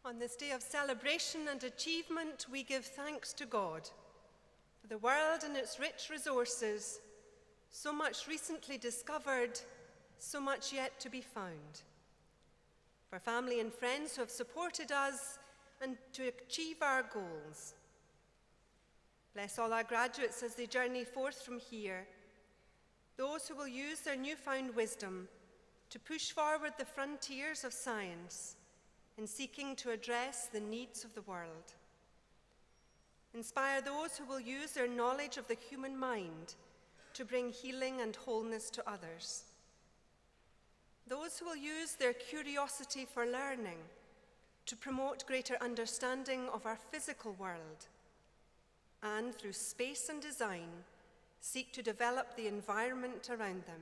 On this day of celebration and achievement, we give thanks to God for the world and its rich resources, so much recently discovered, so much yet to be found. For family and friends who have supported us and to achieve our goals. Bless all our graduates as they journey forth from here, those who will use their newfound wisdom to push forward the frontiers of science in seeking to address the needs of the world. Inspire those who will use their knowledge of the human mind to bring healing and wholeness to others. Those who will use their curiosity for learning to promote greater understanding of our physical world, and through space and design, seek to develop the environment around them.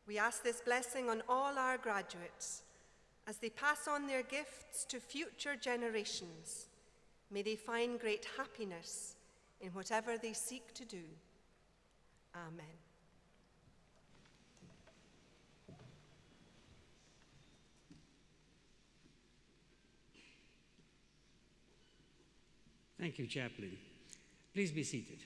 We ask this blessing on all our graduates as they pass on their gifts to future generations. May they find great happiness in whatever they seek to do. Amen. Thank you, Chaplain. Please be seated.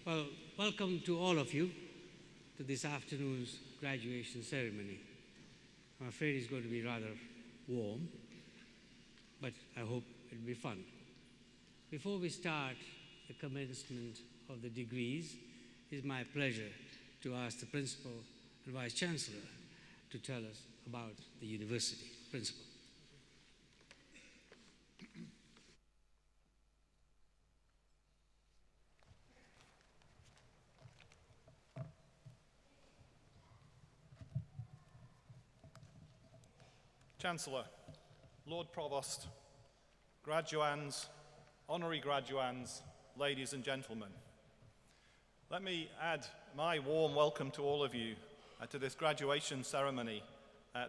Well, welcome to all of you to this afternoon's graduation ceremony. I'm afraid it's going to be rather warm, but I hope it'll be fun. Before we start the commencement of the degrees, it's my pleasure to ask the Principal and Vice Chancellor to tell us about the university. Principal. Chancellor, Lord Provost, graduands, honorary graduands, ladies and gentlemen. Let me add my warm welcome to all of you to this graduation ceremony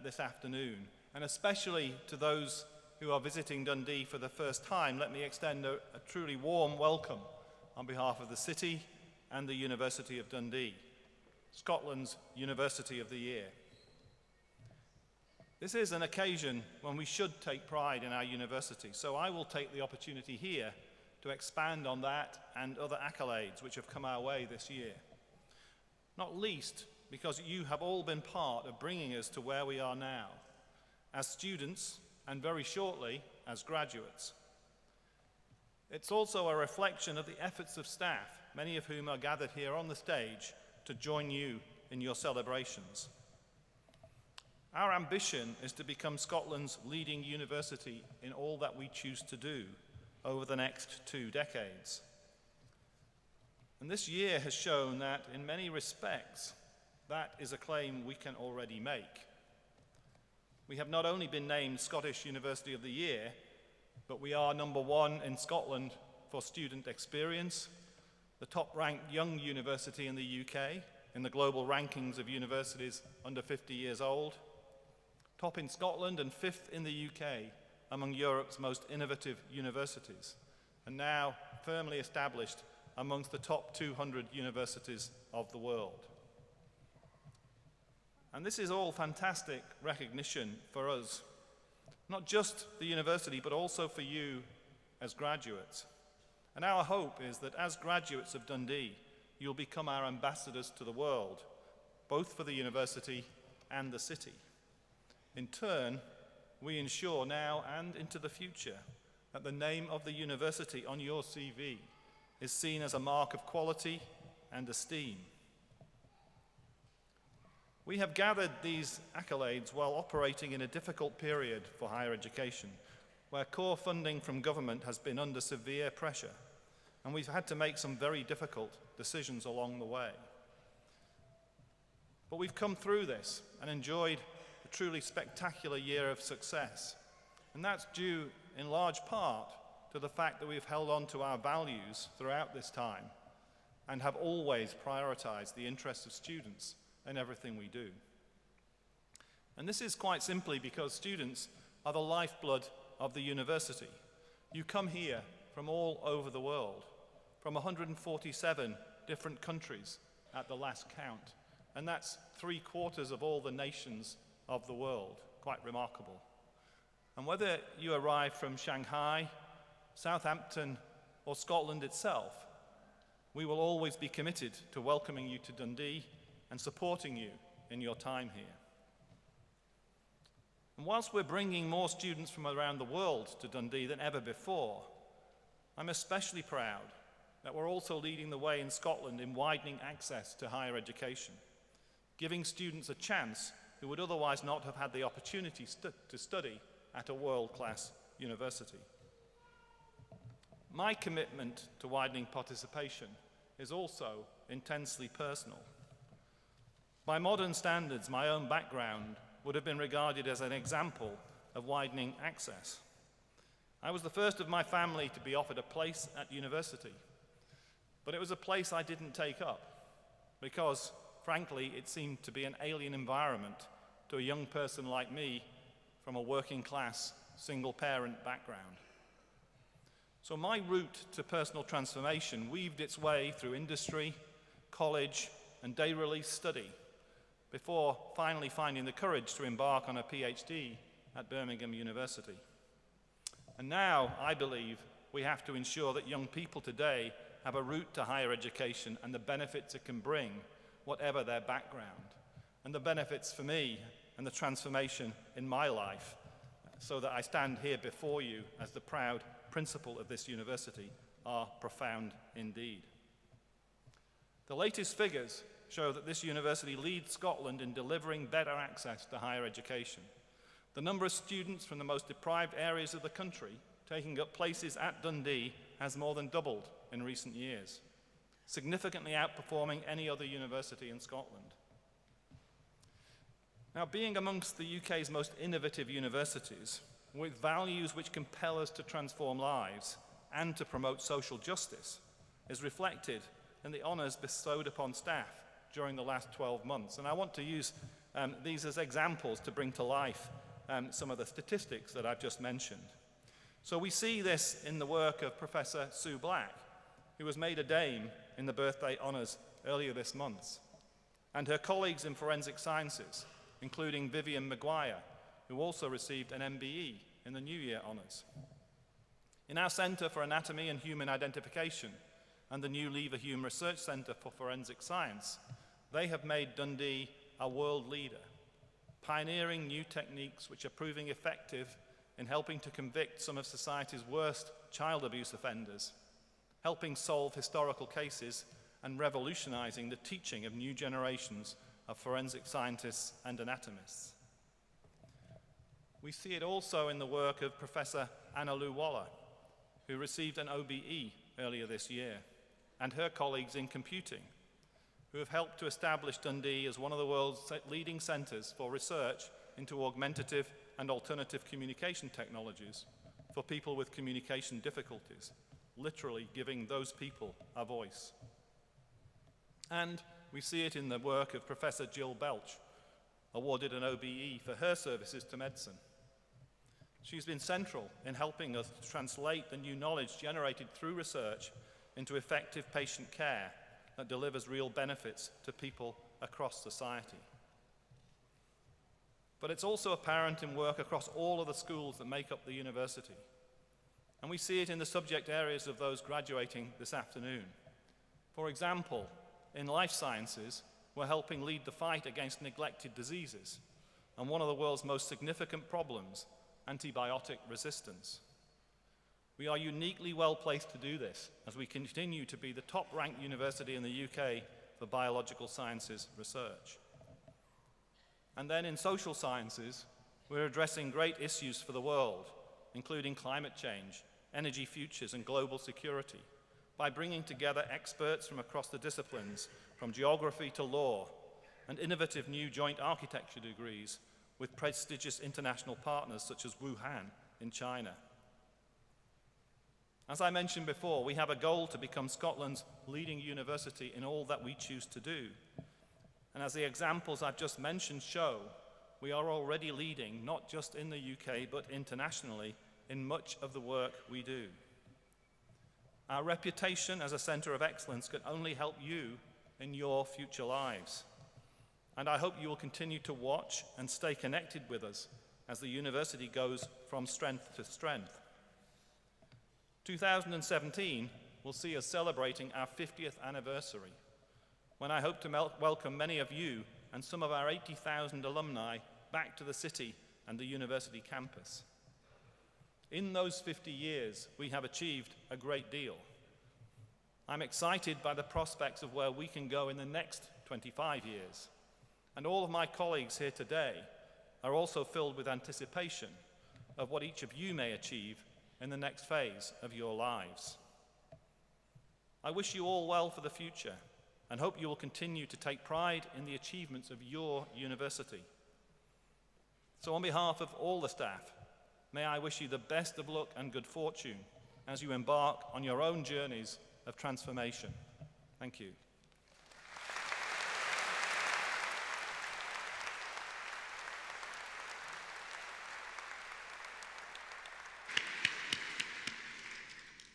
this afternoon, and especially to those who are visiting Dundee for the first time. Let me extend a truly warm welcome on behalf of the City and the University of Dundee, Scotland's University of the Year. This is an occasion when we should take pride in our university, so I will take the opportunity here to expand on that and other accolades which have come our way this year. Not least because you have all been part of bringing us to where we are now, as students and very shortly as graduates. It's also a reflection of the efforts of staff, many of whom are gathered here on the stage to join you in your celebrations. Our ambition is to become Scotland's leading university in all that we choose to do over the next 2 decades. And this year has shown that in many respects, that is a claim we can already make. We have not only been named Scottish University of the Year, but we are #1 in Scotland for student experience, the top-ranked young university in the UK in the global rankings of universities under 50 years old, top in Scotland and 5th in the UK among Europe's most innovative universities, and now firmly established amongst the top 200 universities of the world. And this is all fantastic recognition for us, not just the university, but also for you as graduates. And our hope is that as graduates of Dundee, you'll become our ambassadors to the world, both for the university and the city. In turn, we ensure now and into the future that the name of the university on your CV is seen as a mark of quality and esteem. We have gathered these accolades while operating in a difficult period for higher education, where core funding from government has been under severe pressure, and we've had to make some very difficult decisions along the way. But we've come through this and enjoyed a truly spectacular year of success, and that's due in large part to the fact that we've held on to our values throughout this time and have always prioritized the interests of students in everything we do. And this is quite simply because students are the lifeblood of the university. You come here from all over the world, from 147 different countries at the last count. And that's 3/4 of all the nations of the world. Quite remarkable. And whether you arrive from Shanghai, Southampton, or Scotland itself, we will always be committed to welcoming you to Dundee and supporting you in your time here. And whilst we're bringing more students from around the world to Dundee than ever before, I'm especially proud that we're also leading the way in Scotland in widening access to higher education, giving students a chance who would otherwise not have had the opportunity to study at a world-class university. My commitment to widening participation is also intensely personal. By modern standards, my own background would have been regarded as an example of widening access. I was the first of my family to be offered a place at university, but it was a place I didn't take up because, frankly, it seemed to be an alien environment to a young person like me from a working-class, single-parent background. So my route to personal transformation weaved its way through industry, college, and day-release study before finally finding the courage to embark on a PhD at Birmingham University. And now, I believe, we have to ensure that young people today have a route to higher education and the benefits it can bring, whatever their background, and the benefits for me and the transformation in my life, so that I stand here before you as the proud principal of this university, are profound indeed. The latest figures show that this university leads Scotland in delivering better access to higher education. The number of students from the most deprived areas of the country taking up places at Dundee has more than doubled in recent years, significantly outperforming any other university in Scotland. Now, being amongst the UK's most innovative universities, with values which compel us to transform lives and to promote social justice, is reflected in the honours bestowed upon staff during the last 12 months. And I want to use these as examples to bring to life some of the statistics that I've just mentioned. So we see this in the work of Professor Sue Black, who was made a Dame in the birthday honours earlier this month, and her colleagues in forensic sciences, including Vivian Maguire, who also received an MBE in the New Year honours. In our Centre for Anatomy and Human Identification and the new Leverhulme Research Centre for Forensic Science, they have made Dundee a world leader, pioneering new techniques which are proving effective in helping to convict some of society's worst child abuse offenders, helping solve historical cases, and revolutionising the teaching of new generations of forensic scientists and anatomists. We see it also in the work of Professor Anna Lou Waller, who received an OBE earlier this year, and her colleagues in computing, who have helped to establish Dundee as one of the world's leading centres for research into augmentative and alternative communication technologies for people with communication difficulties, literally giving those people a voice. And we see it in the work of Professor Jill Belch, awarded an OBE for her services to medicine. She's been central in helping us to translate the new knowledge generated through research into effective patient care that delivers real benefits to people across society. But it's also apparent in work across all of the schools that make up the university. And we see it in the subject areas of those graduating this afternoon. For example, in life sciences, we're helping lead the fight against neglected diseases and one of the world's most significant problems, antibiotic resistance. We are uniquely well placed to do this as we continue to be the top-ranked university in the UK for biological sciences research. And then in social sciences, we're addressing great issues for the world, including climate change, energy futures, and global security, by bringing together experts from across the disciplines, from geography to law, and innovative new joint architecture degrees with prestigious international partners such as Wuhan in China. As I mentioned before, we have a goal to become Scotland's leading university in all that we choose to do. And as the examples I've just mentioned show, we are already leading, not just in the UK, but internationally, in much of the work we do. Our reputation as a centre of excellence can only help you in your future lives. And I hope you will continue to watch and stay connected with us as the university goes from strength to strength. 2017 will see us celebrating our 50th anniversary, when I hope to welcome many of you and some of our 80,000 alumni back to the city and the university campus. In those 50 years, we have achieved a great deal. I'm excited by the prospects of where we can go in the next 25 years. And all of my colleagues here today are also filled with anticipation of what each of you may achieve in the next phase of your lives. I wish you all well for the future and hope you will continue to take pride in the achievements of your university. So on behalf of all the staff, may I wish you the best of luck and good fortune as you embark on your own journeys of transformation. Thank you.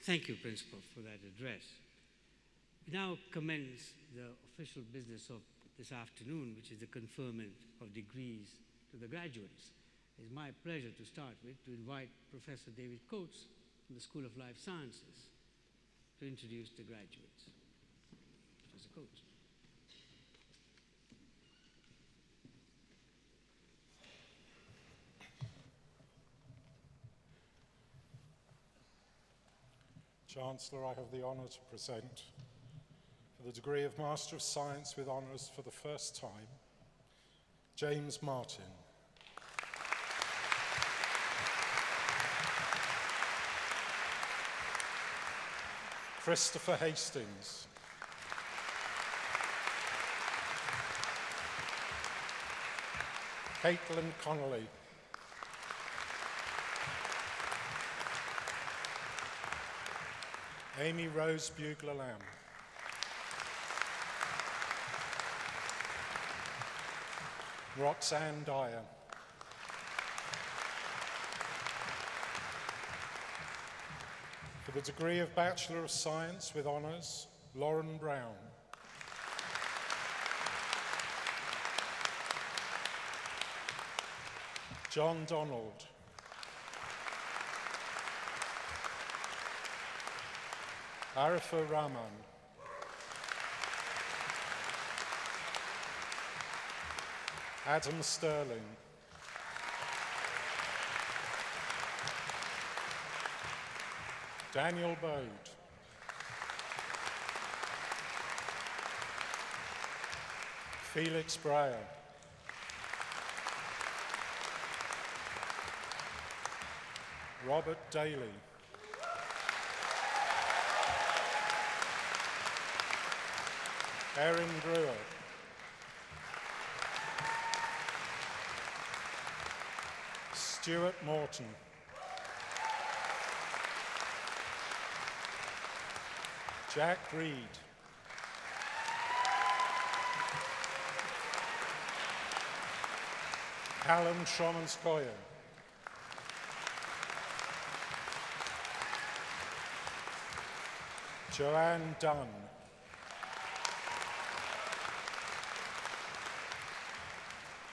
Thank you, Principal, for that address. We now commence the official business of this afternoon, which is the conferment of degrees to the graduates. It is my pleasure to start with to invite Professor David Coates from the School of Life Sciences to introduce the graduates. Professor Coates. Chancellor, I have the honour to present, for the degree of Master of Science with honours for the first time, James Martin. Christopher Hastings. Caitlin Connolly. Amy Rose Bugler-Lamb. Roxanne Dyer. For the degree of Bachelor of Science with honours, Lauren Brown. John Donald. Arifa Rahman. Adam Sterling. Daniel Bode. Felix Breyer. Robert Daly. Erin Brewer. Stuart Morton. Jack Reed. Callum Shromanskoya. Joanne Dunn.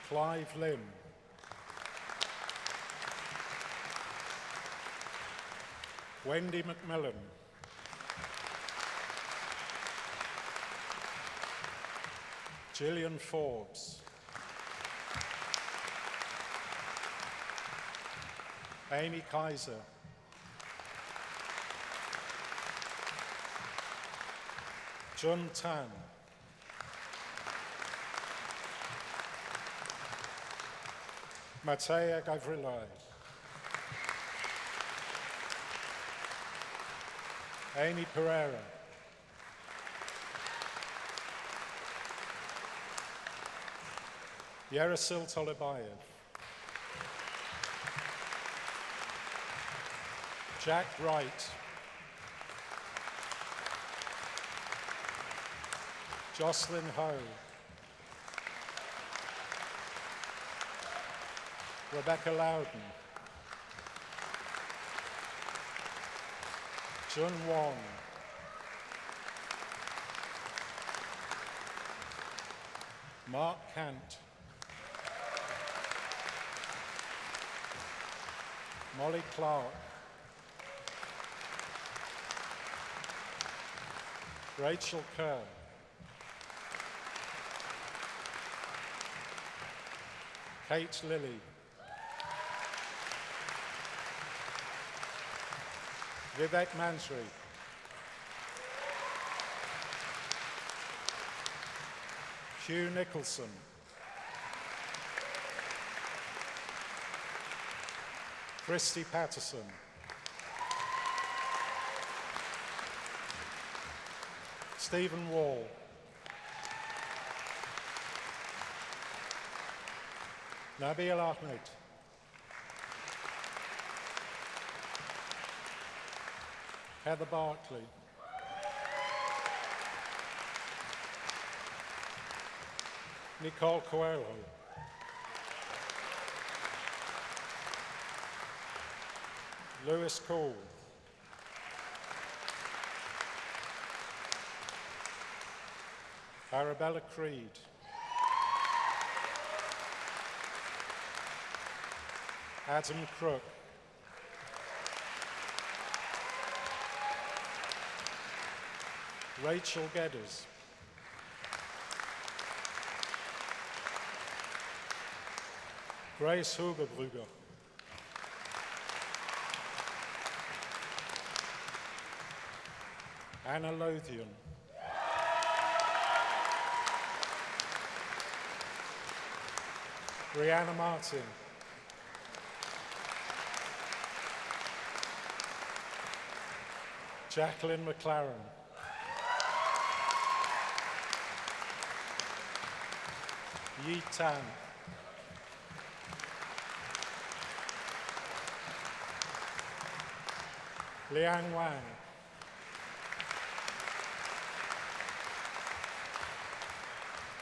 Clive Lim. Wendy McMillan. Gillian Forbes. Amy Kaiser. Jun Tan. Matea Gavrilai. Amy Pereira. Yerasil Tolibayev. Jack Wright. Jocelyn Ho. Rebecca Loudon. Jun Wong. Mark Cant, Molly Clark, Rachel Kerr, Kate Lilly, Vivek Mantri, Hugh Nicholson, Christy Patterson, Stephen Wall, Nabil Ahmed, Heather Barkley, Nicole Coelho, Lewis Cole, Arabella Creed, Adam Crook, Rachel Geddes, Grace Hugerbrügger, Anna Lothian, Brianna Martin, Jacqueline McLaren, Yi Tan, Liang Wang,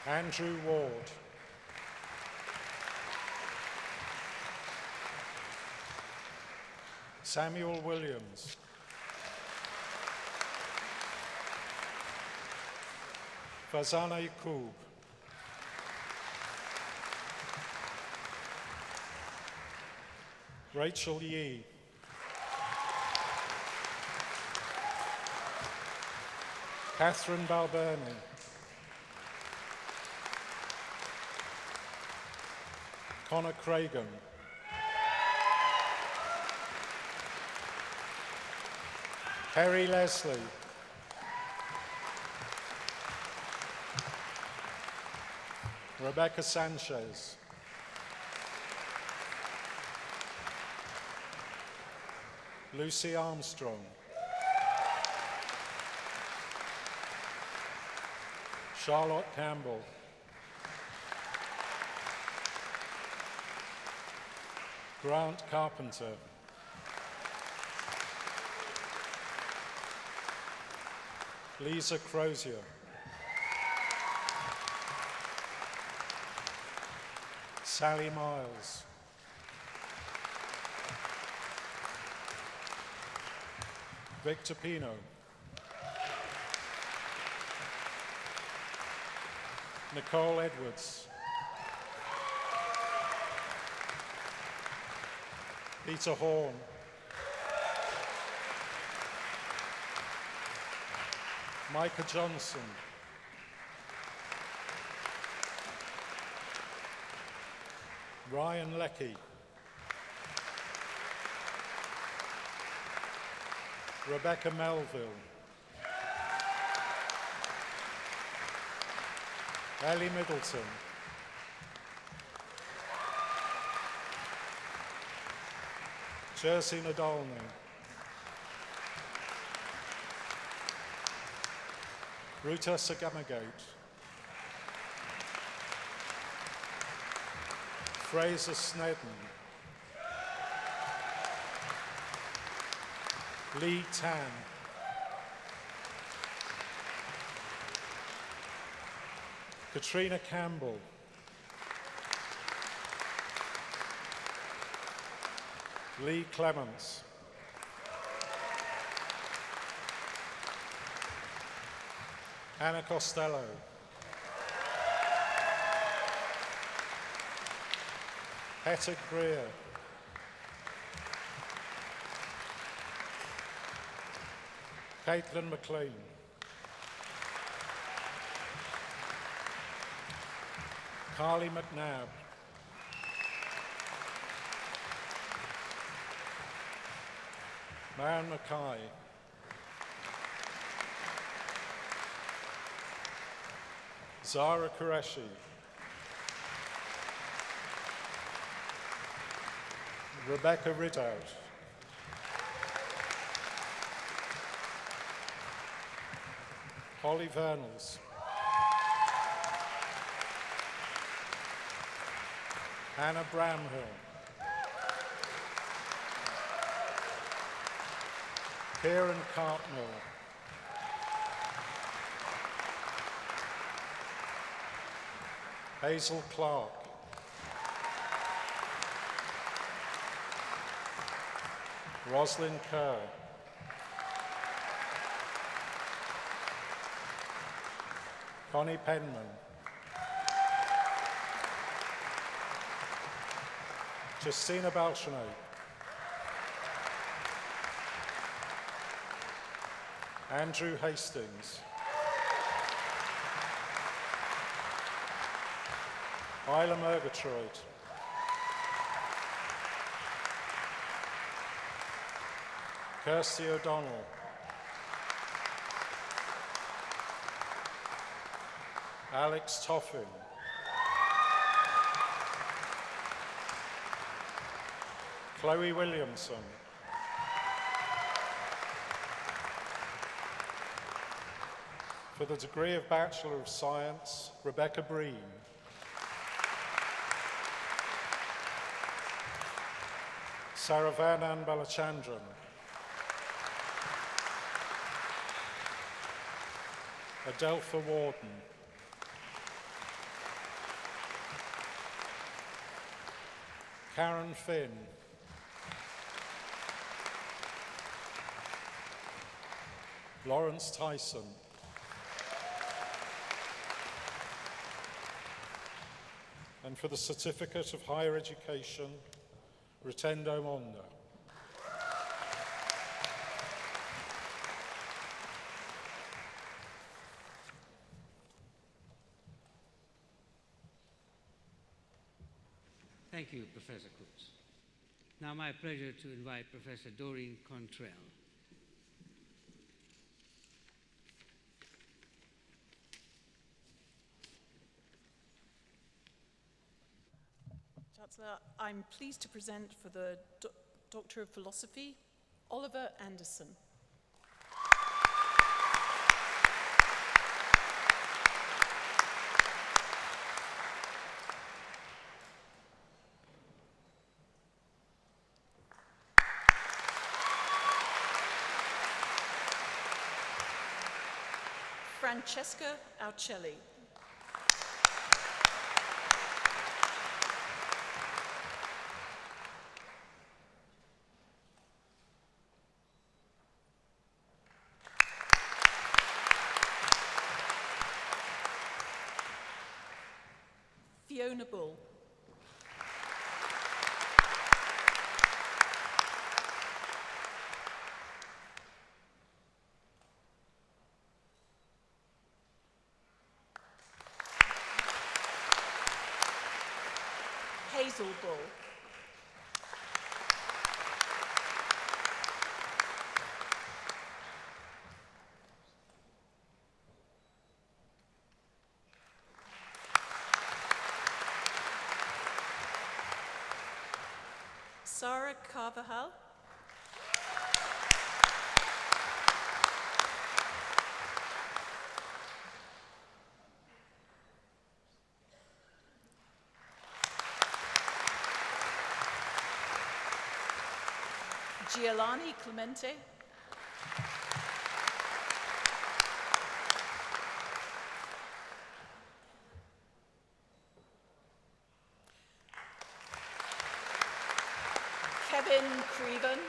Andrew Ward, Samuel Williams, Fazana Yaqub, Rachel Yee, Catherine Balbirnie, Connor Cragen, Perry Leslie, Rebecca Sanchez, Lucy Armstrong, Charlotte Campbell, Grant Carpenter, Lisa Crozier, Sally Miles, Victor Pino, Nicole Edwards, Peter Horn, Micah Johnson, Ryan Leckie, Rebecca Melville, Ellie Middleton, Jersey Nadolny, Ruta Sagamagoat, Fraser Snedden, Lee Tan, Katrina Campbell, Lee Clements, Anna Costello, Hetta Greer. Caitlin McLean. Carly McNabb. Marion Mackay. Zara Qureshi. Rebecca Ridout. Holly Vernals. Hannah Bramhill. Kieran Cartmill. Hazel Clark. Roslyn Kerr. Connie Penman. Justina Balshanate. Andrew Hastings. Isla Murgatroyd. Kirsty O'Donnell. Alex Toffin. Chloe Williamson. For the degree of Bachelor of Science, Rebecca Breen. Saravanan Balachandran. Adelpha Warden. Karen Finn. Lawrence Tyson. And for the Certificate of Higher Education, Rutendo Monda. Thank you, Professor Coates. Now my pleasure to invite Professor Doreen Contrell. Chancellor, I'm pleased to present for the Doctor of Philosophy, Oliver Anderson. Francesca Aucelli. Fiona Bull. Hazel Bull. Sarah Carvajal. Giolani Clemente. Kevin Creven.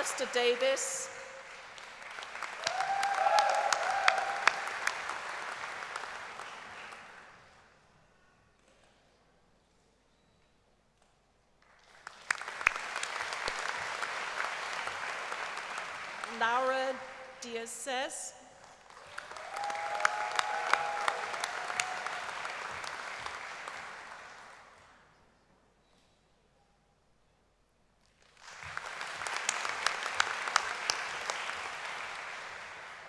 Alistair Davis. Laura Diaz-Cez.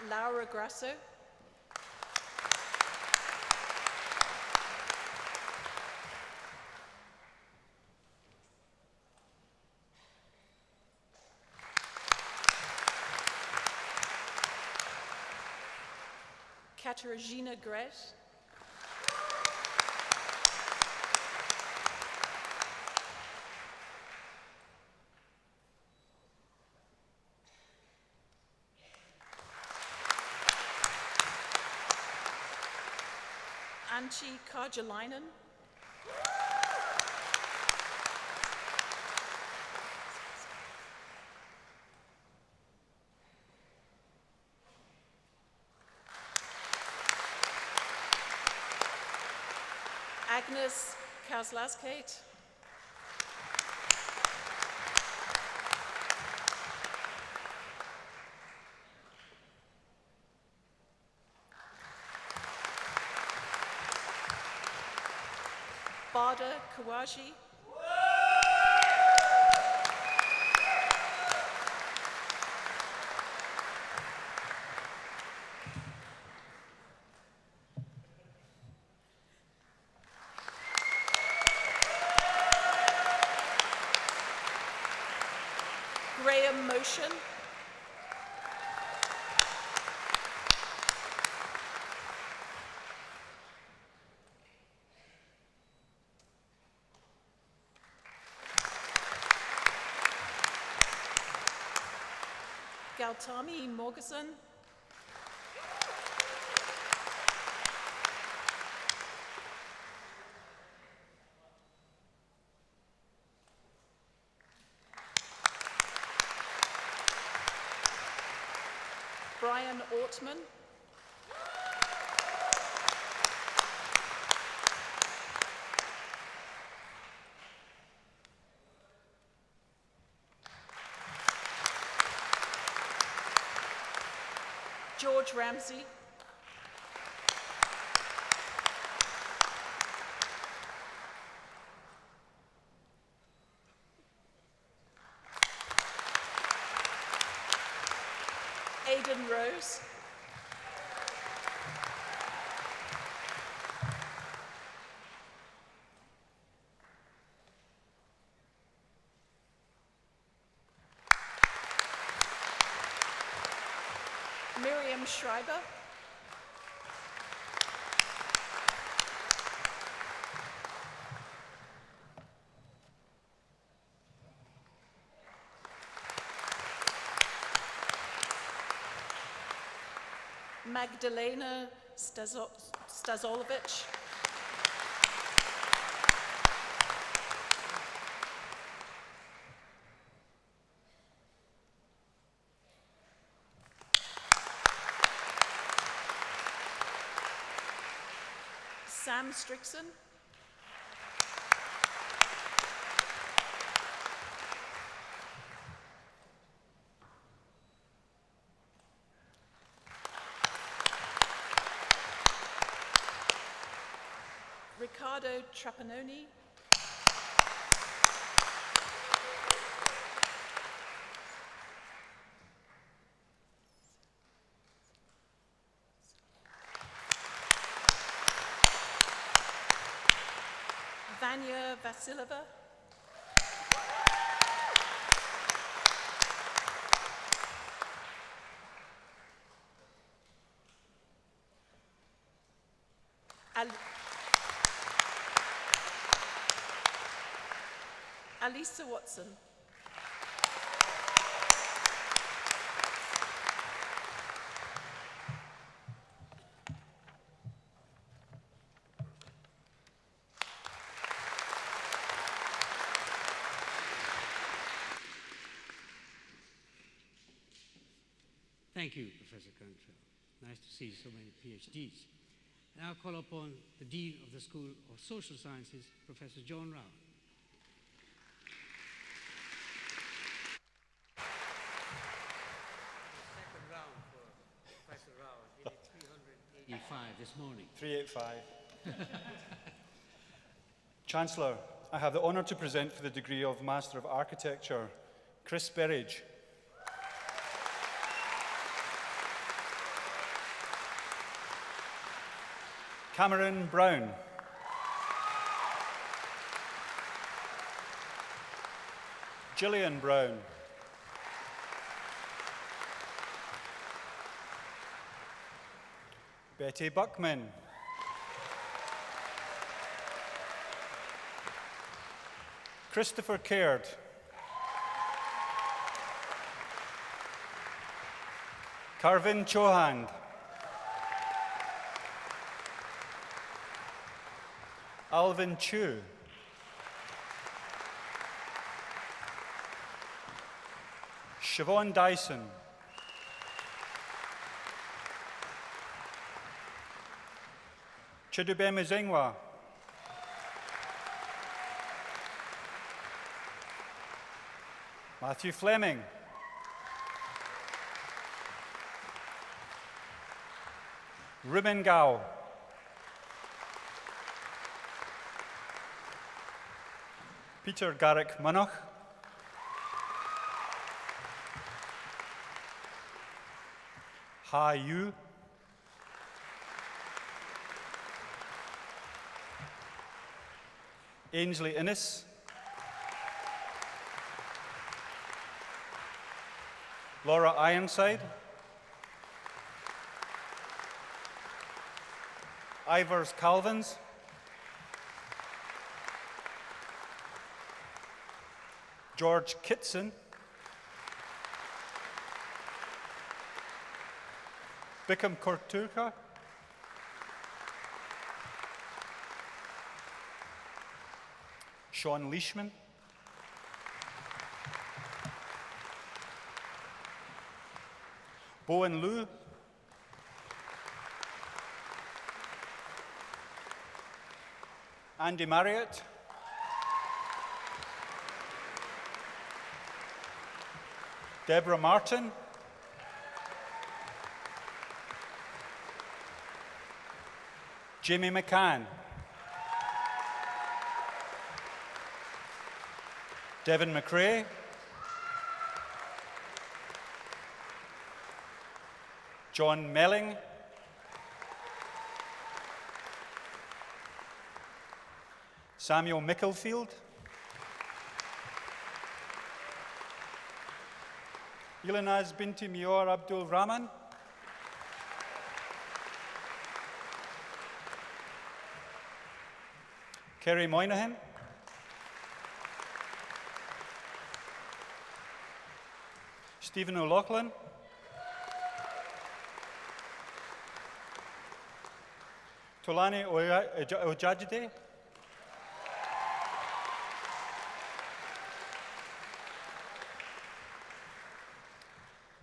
Laura Grasso. Katarzyna Gret. Antti Karjalainen. Agnes Kazlaskate. Bada Kawaji. Graham Motion. Gautami Morgeson. Brian Ortman. George Ramsey. Aidan Rose. Miriam Schreiber. Magdalena Stazolovich. Sam Strickson. Riccardo Trapanoni. Vanya Vasilova. Alisa Watson. Thank you, Professor Cantrell. Nice to see so many PhDs. And I'll call upon the Dean of the School of Social Sciences, Professor John Rao. Second round for Professor Rao. He did 385 this morning. 385. Chancellor, I have the honour to present for the degree of Master of Architecture, Chris Berridge. Cameron Brown. Gillian Brown. Betty Buckman. Christopher Caird. Carvin Chohand. Alvin Chu. Siobhan Dyson. Chidube Muzingwa. Matthew Fleming. Ruben Gao. Peter Garrick Munnoch. Ha Yu. Ainsley Innes. Laura Ironside. Ivers Calvins. George Kitson. Bikram Korturka. Sean Leishman. Bowen Liu. Andy Marriott. Deborah Martin. Jimmy McCann. Devin McRae. John Melling. Samuel Micklefield. Ilanaz Binti Mior Abdul Rahman. Kerry Moynihan. Stephen O'Loughlin. Tolani Ojajide.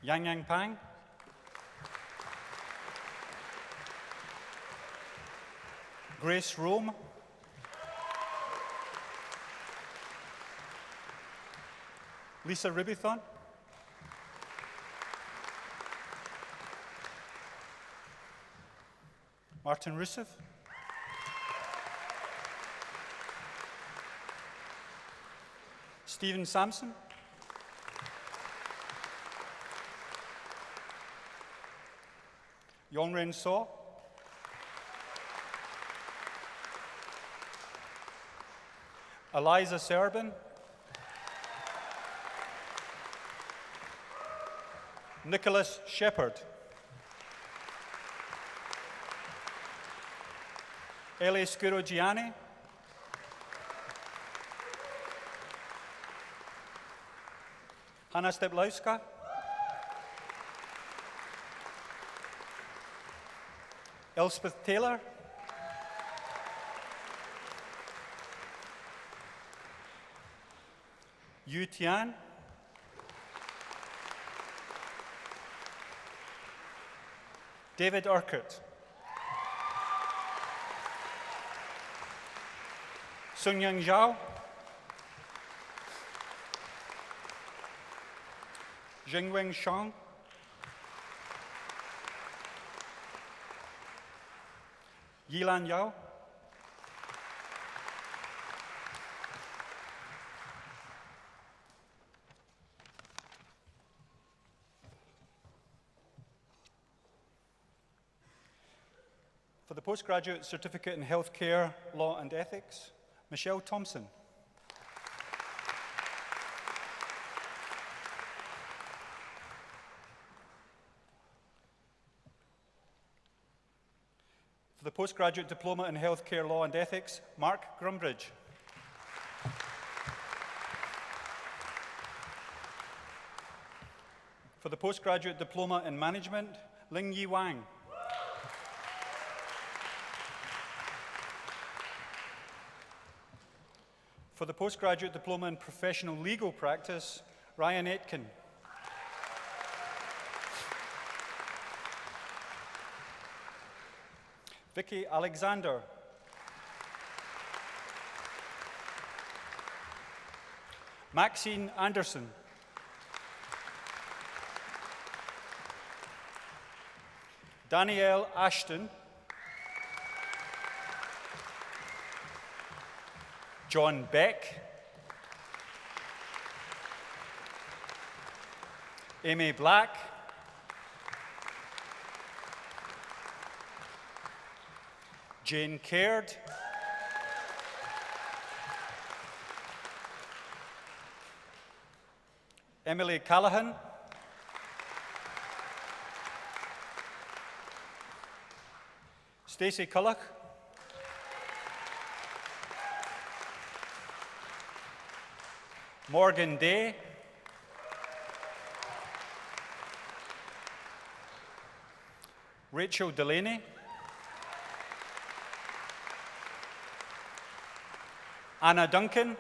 Yang Pang. Grace Rome. Lisa Ribithon. Martin Rusev. Stephen Sampson. Yongren So. Eliza Serbin. Nicholas Shepherd. Eli Scurogiani. Hanna Steblowska. Elspeth Taylor. Yu Tian. David Urquhart. Sunyoung Zhao. Jingwen Shang. Yilan Yao. For the postgraduate certificate in healthcare, law and ethics, Michelle Thompson. For the postgraduate diploma in healthcare, law and ethics, Mark Grumbridge. For the postgraduate diploma in management, Ling Yi Wang. For the postgraduate diploma in professional legal practice, Ryan Aitken. Vicky Alexander. Maxine Anderson. Danielle Ashton. John Beck. Amy Black. Jane Caird. Emily Callahan. Stacey Culloch. Morgan Day. Rachel Delaney. Anna Duncan.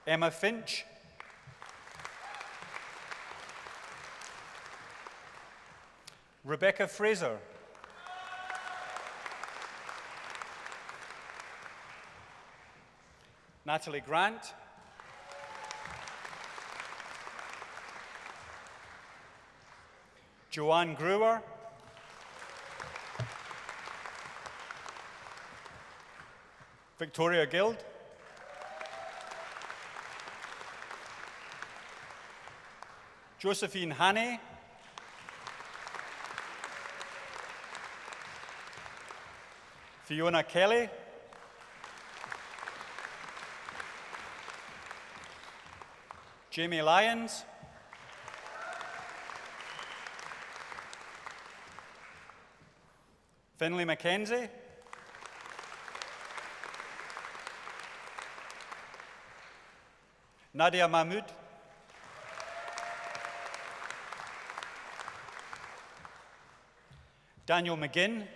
Emma Finch. Rebecca Fraser. Natalie Grant. Joanne Brewer. Victoria Guild. Josephine Hannay. Fiona Kelly. Jamie Lyons. Finlay McKenzie. Nadia Mahmood. Daniel McGinn.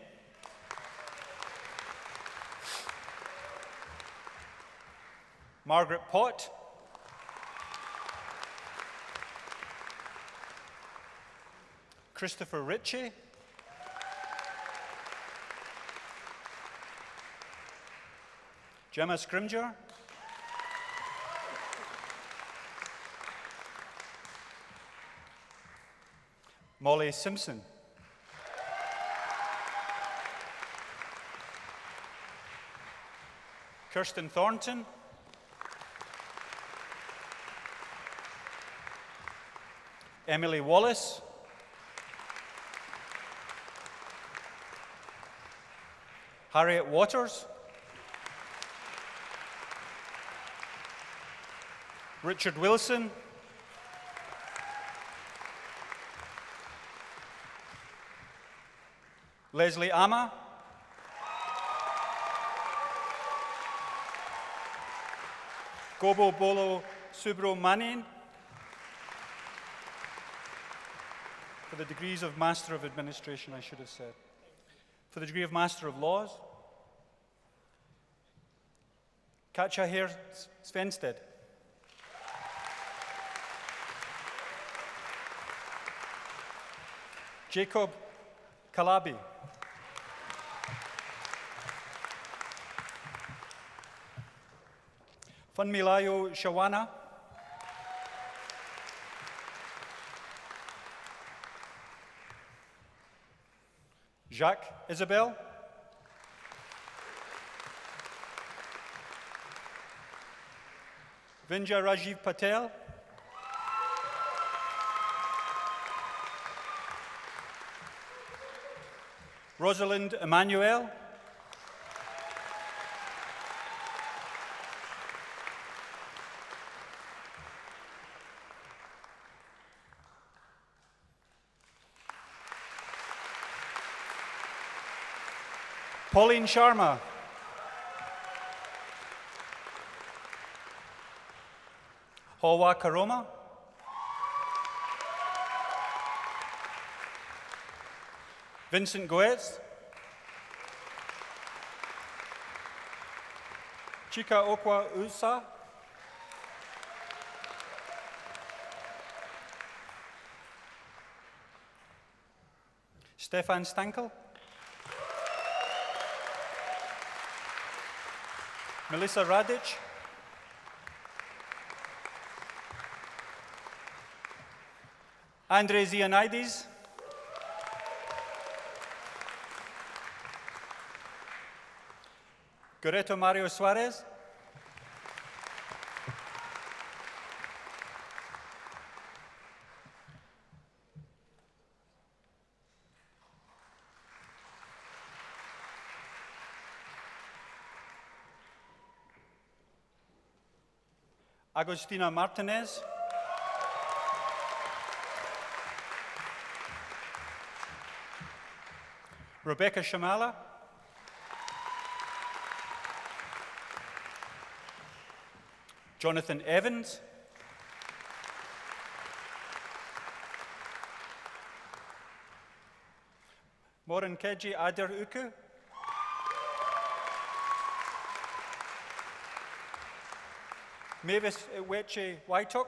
Margaret Pott. Christopher Ritchie. Gemma Scrimgeour. Molly Simpson. Kirsten Thornton. Emily Wallace. Harriet Waters. Richard Wilson. Leslie Ama. Gobo Bolo Subramanian. For the degrees of Master of Administration, I should have said. For the degree of Master of Laws, Katja Hare Svensted. Jacob Kalabi. Funmilayo Shawana. Jacques Isabel. Vinja Rajiv Patel. Rosalind Emmanuel. Pauline Sharma. Hawa Karoma. Vincent Goetz. Chika Okwa Usa. Stefan Stankel. Melissa Radic. Andre Zianides. Goreto Mario Suarez. Agostina Martinez. Rebecca Shamala. Jonathan Evans. Moran Keji Adir Uku. Mavis Weche Waitok.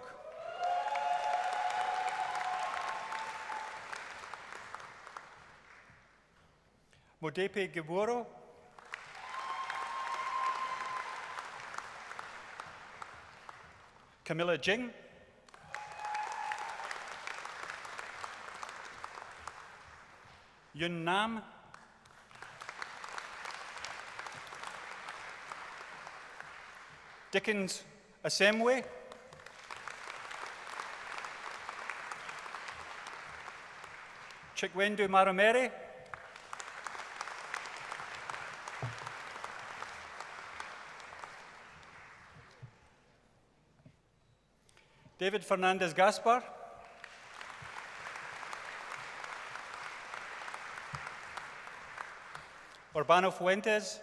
Modepe Geburo. Camilla Jing. Yun Nam. Dickens Asemwe. Chikwendu Maramere. David Fernandez Gaspar. Urbano Fuentes.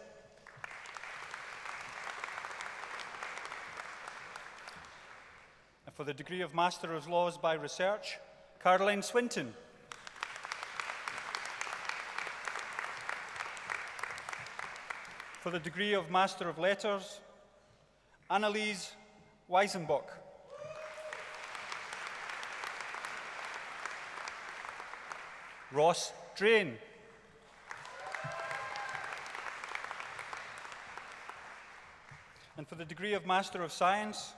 And for the degree of Master of Laws by Research, Caroline Swinton. For the degree of Master of Letters, Annalise Weisenbach. Ross Drain. And for the degree of Master of Science,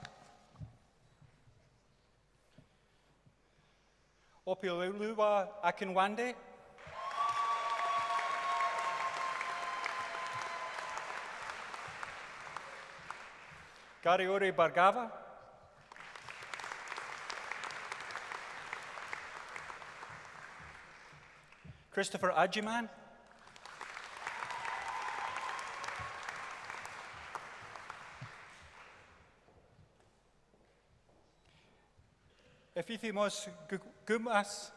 Opioluwa Akinwande. Gariore Bargava. Christopher Ajiman. Ephithimos Gutumas.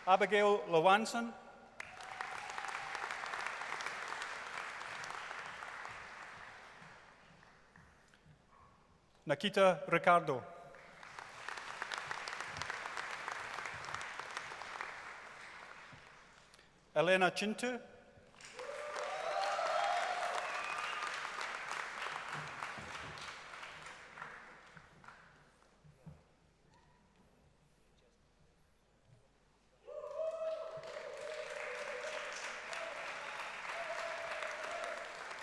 Abigail Lewanson. Nikita Ricardo. Elena Chintu.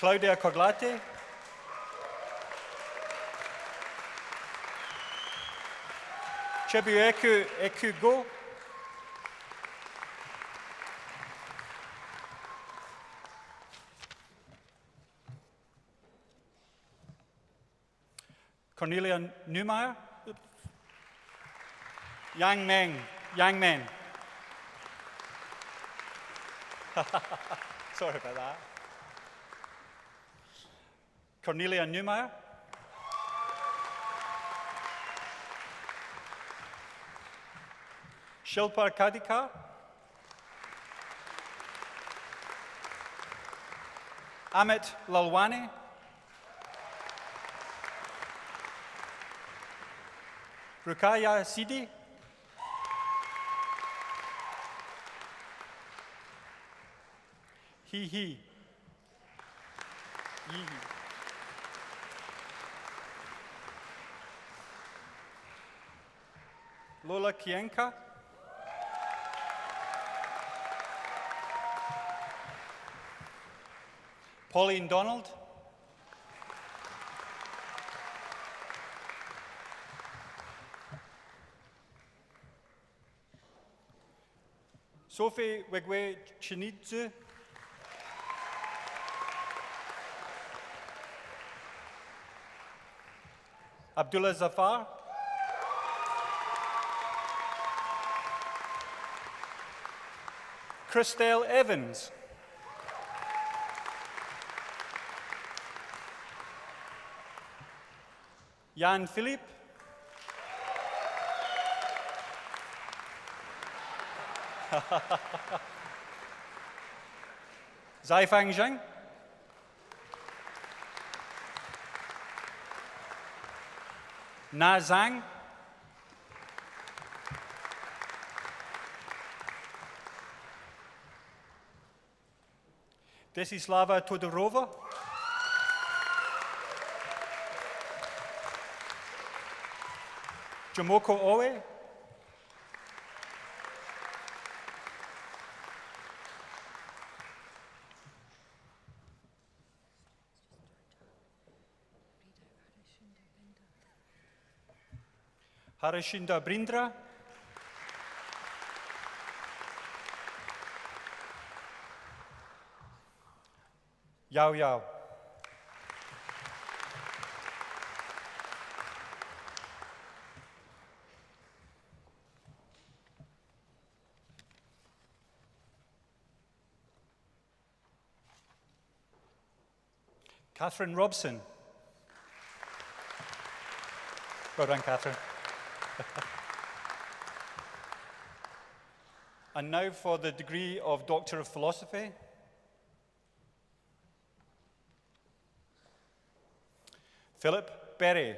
Claudia Coglati. Chibueku Ekugo. Cornelia Neumeyer. Yang Meng. Sorry about that. Cornelia Neumeyer. Shilpa Kadikar. Amit Lalwani. Rukaya Sidi. He. Lola Kienka. Pauline Donald. Sophie Wegwe Chinidzu. Abdullah Zafar. Christelle Evans. Jan Philippe. Zaifang Zheng. Na Zhang. Desislava Todorova. Jomoko Owe. Harashinda Brindra. Yao. Catherine Robson. Well done, Catherine. And now for the degree of Doctor of Philosophy. Philip Berry.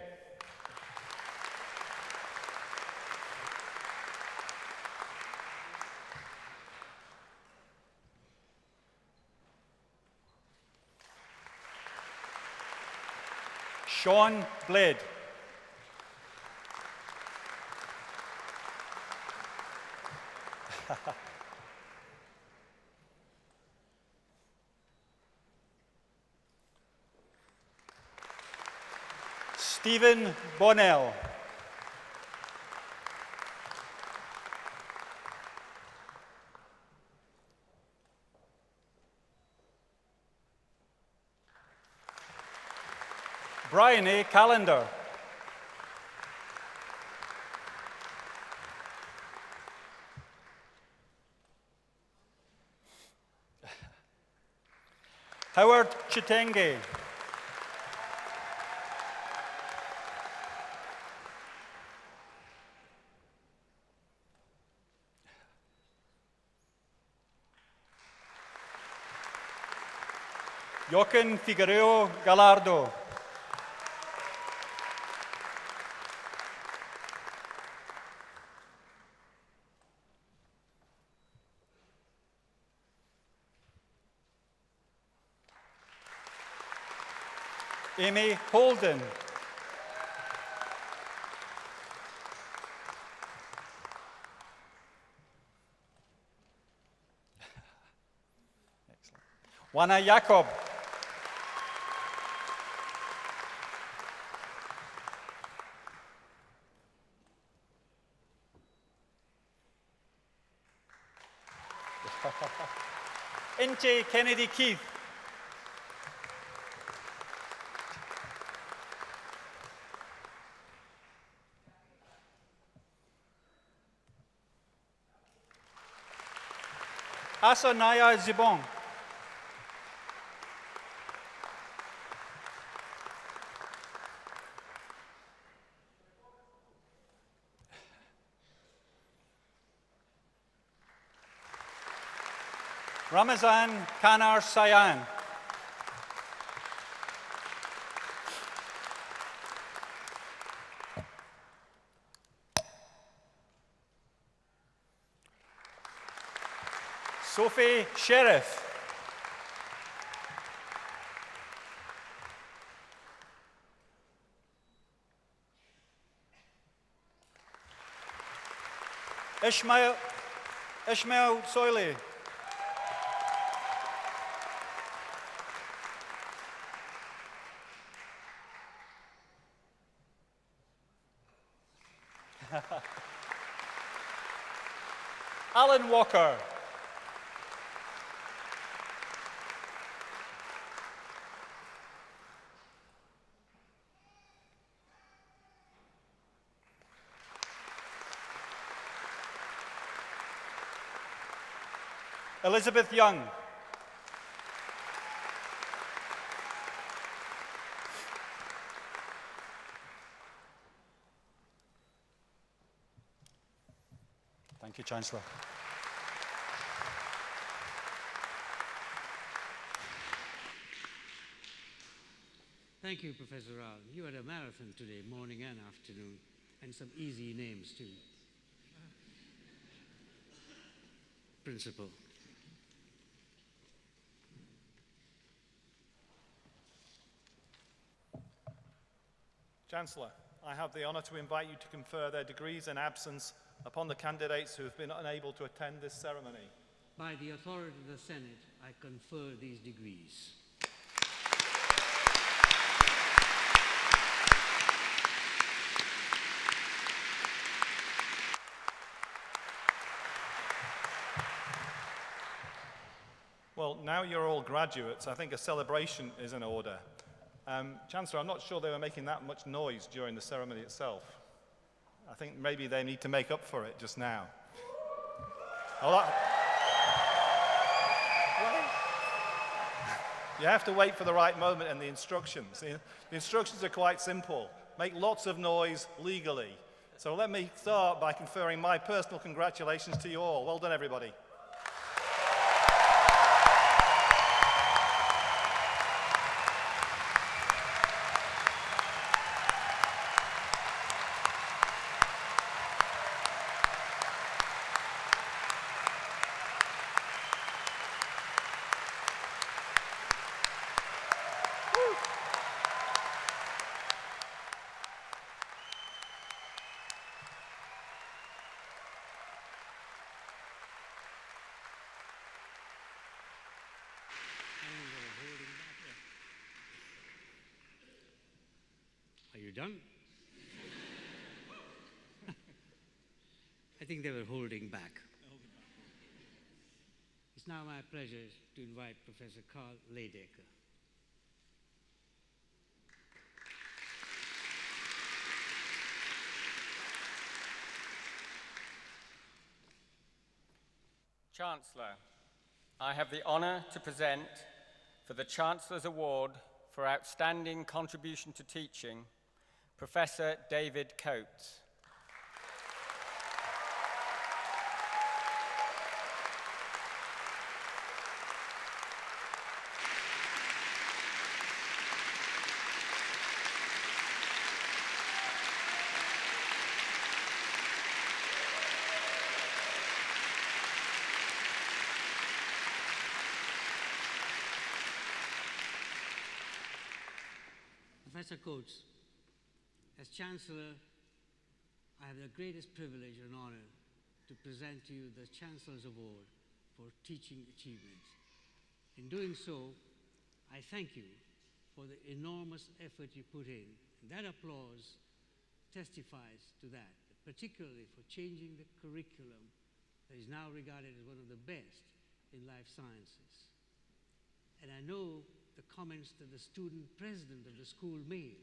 Sean Blade. Stephen Bonnell. Brian A. Callender. Howard Chitenge. Joaquin Figueiredo Gallardo. Amy Holden. Excellent. Juana Jacob. Inte Kennedy Keith. Asanaya Zibong. Ramazan Kanar Sayan. Sophie Sheriff. Ishmael Soile. Alan Walker. Elizabeth Young. Thank you, Chancellor. Thank you, Professor Rao. You had a marathon today, morning and afternoon, and some easy names too. Principal. Chancellor, I have the honour to invite you to confer their degrees in absence upon the candidates who have been unable to attend this ceremony. By the authority of the Senate, I confer these degrees. Well, now you're all graduates, I think a celebration is in order. Chancellor, I'm not sure they were making that much noise during the ceremony itself. I think maybe they need to make up for it just now. You have to wait for the right moment in the instructions. The instructions are quite simple. Make lots of noise legally. So let me start by conferring my personal congratulations to you all. Well done, everybody. Are you done? I think they were holding back. It's now my pleasure to invite Professor Carl Leidecker. Chancellor, I have the honour to present for the Chancellor's Award for Outstanding Contribution to Teaching, Professor David Coates. Professor Coates, as Chancellor, I have the greatest privilege and honor to present to you the Chancellor's Award for Teaching Achievements. In doing so, I thank you for the enormous effort you put in. And that applause testifies to that, particularly for changing the curriculum that is now regarded as one of the best in life sciences. And I know the comments that the student president of the school made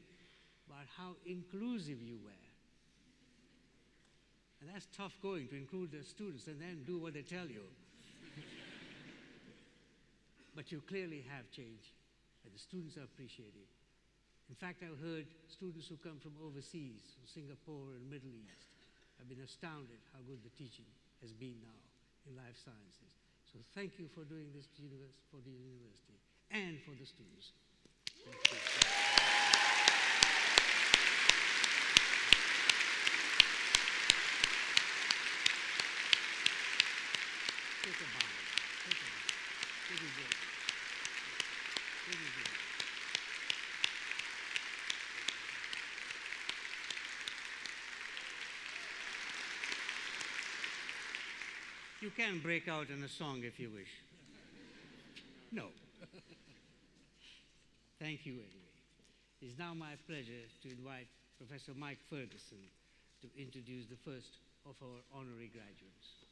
about how inclusive you were. And that's tough going, to include the students and then do what they tell you. But you clearly have changed, and the students appreciate it. In fact, I've heard students who come from overseas, from Singapore and Middle East, have been astounded how good the teaching has been now in life sciences. So thank you for doing this for the university and for the students. Thank you. Take a bow. Take a bow. Very good. Very good. You can break out in a song if you wish. No. Thank you anyway. It's now my pleasure to invite Professor Mike Ferguson to introduce the first of our honorary graduates.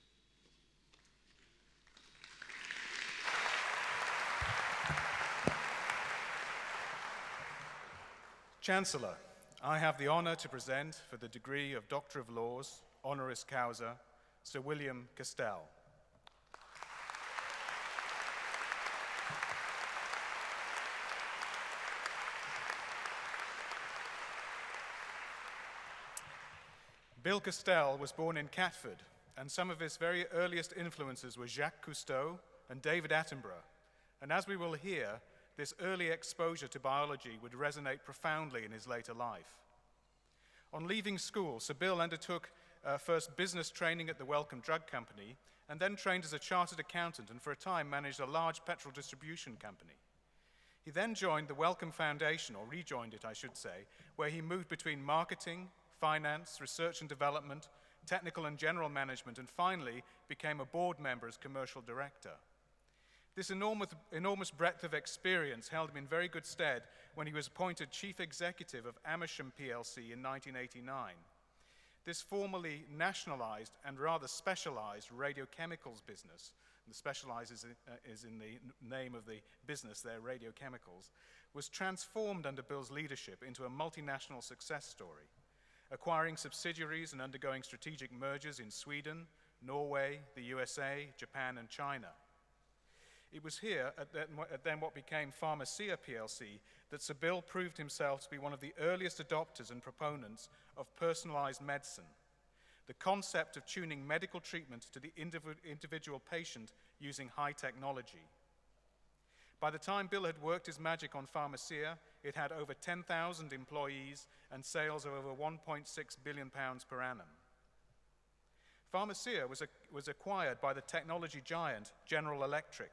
Chancellor, I have the honor to present for the degree of Doctor of Laws, honoris causa, Sir William Castell. Bill Castell was born in Catford, and some of his very earliest influences were Jacques Cousteau and David Attenborough. And as we will hear, this early exposure to biology would resonate profoundly in his later life. On leaving school, Sir Bill undertook first business training at the Wellcome Drug Company, and then trained as a chartered accountant, and for a time managed a large petrol distribution company. He then joined the Wellcome Foundation, or rejoined it, I should say, where he moved between marketing, finance, research and development, technical and general management, and finally became a board member as commercial director. This enormous breadth of experience held him in very good stead when he was appointed chief executive of Amersham PLC in 1989. This formerly nationalized and rather specialized radiochemicals business, and the specialized is in the name of the business there, radiochemicals, was transformed under Bill's leadership into a multinational success story, acquiring subsidiaries and undergoing strategic mergers in Sweden, Norway, the USA, Japan, and China. It was here, at then what became Pharmacia PLC, that Sir Bill proved himself to be one of the earliest adopters and proponents of personalized medicine, the concept of tuning medical treatment to the individual patient using high technology. By the time Bill had worked his magic on Pharmacia, it had over 10,000 employees and sales of over £1.6 billion per annum. Pharmacia was acquired by the technology giant General Electric,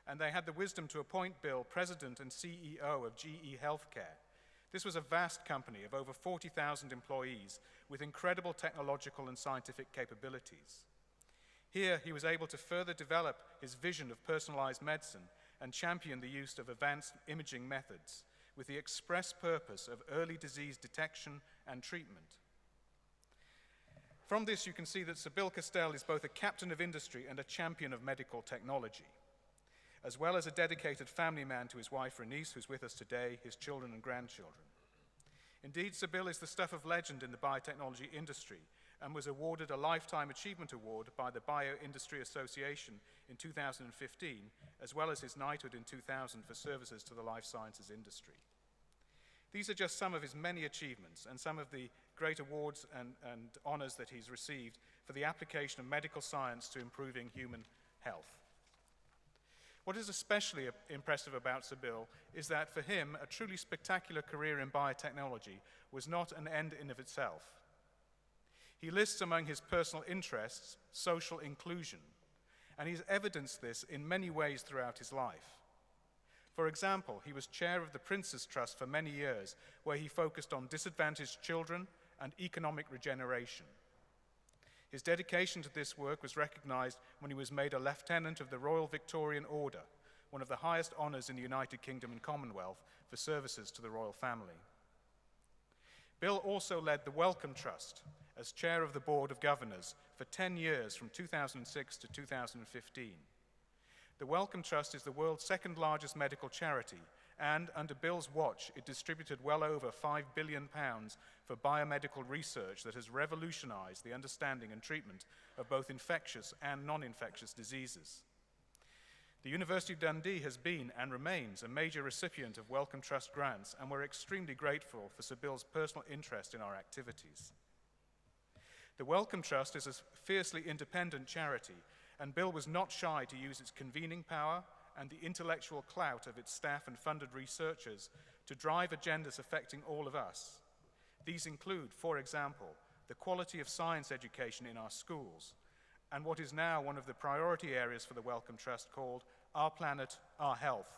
and they had the wisdom to appoint Bill president and CEO of GE Healthcare. This was a vast company of over 40,000 employees with incredible technological and scientific capabilities. Here, he was able to further develop his vision of personalized medicine and champion the use of advanced imaging methods with the express purpose of early disease detection and treatment. From this, you can see that Sir Bill Castell is both a captain of industry and a champion of medical technology, as well as a dedicated family man to his wife, Renice, who's with us today, his children and grandchildren. Indeed, Sir Bill is the stuff of legend in the biotechnology industry and was awarded a Lifetime Achievement Award by the Bioindustry Association in 2015, as well as his knighthood in 2000 for services to the life sciences industry. These are just some of his many achievements and some of the great awards and honors that he's received for the application of medical science to improving human health. What is especially impressive about Sir Bill is that for him, a truly spectacular career in biotechnology was not an end in of itself. He lists among his personal interests social inclusion, and he's evidenced this in many ways throughout his life. For example, he was chair of the Prince's Trust for many years, where he focused on disadvantaged children and economic regeneration. His dedication to this work was recognized when he was made a Lieutenant of the Royal Victorian Order, one of the highest honors in the United Kingdom and Commonwealth for services to the royal family. Bill also led the Wellcome Trust as chair of the Board of Governors for 10 years from 2006 to 2015. The Wellcome Trust is the world's second largest medical charity, and under Bill's watch, it distributed well over £5 billion for biomedical research that has revolutionized the understanding and treatment of both infectious and non-infectious diseases. The University of Dundee has been and remains a major recipient of Wellcome Trust grants, and we're extremely grateful for Sir Bill's personal interest in our activities. The Wellcome Trust is a fiercely independent charity, and Bill was not shy to use its convening power and the intellectual clout of its staff and funded researchers to drive agendas affecting all of us. These include, for example, the quality of science education in our schools, and what is now one of the priority areas for the Wellcome Trust called Our Planet, Our Health,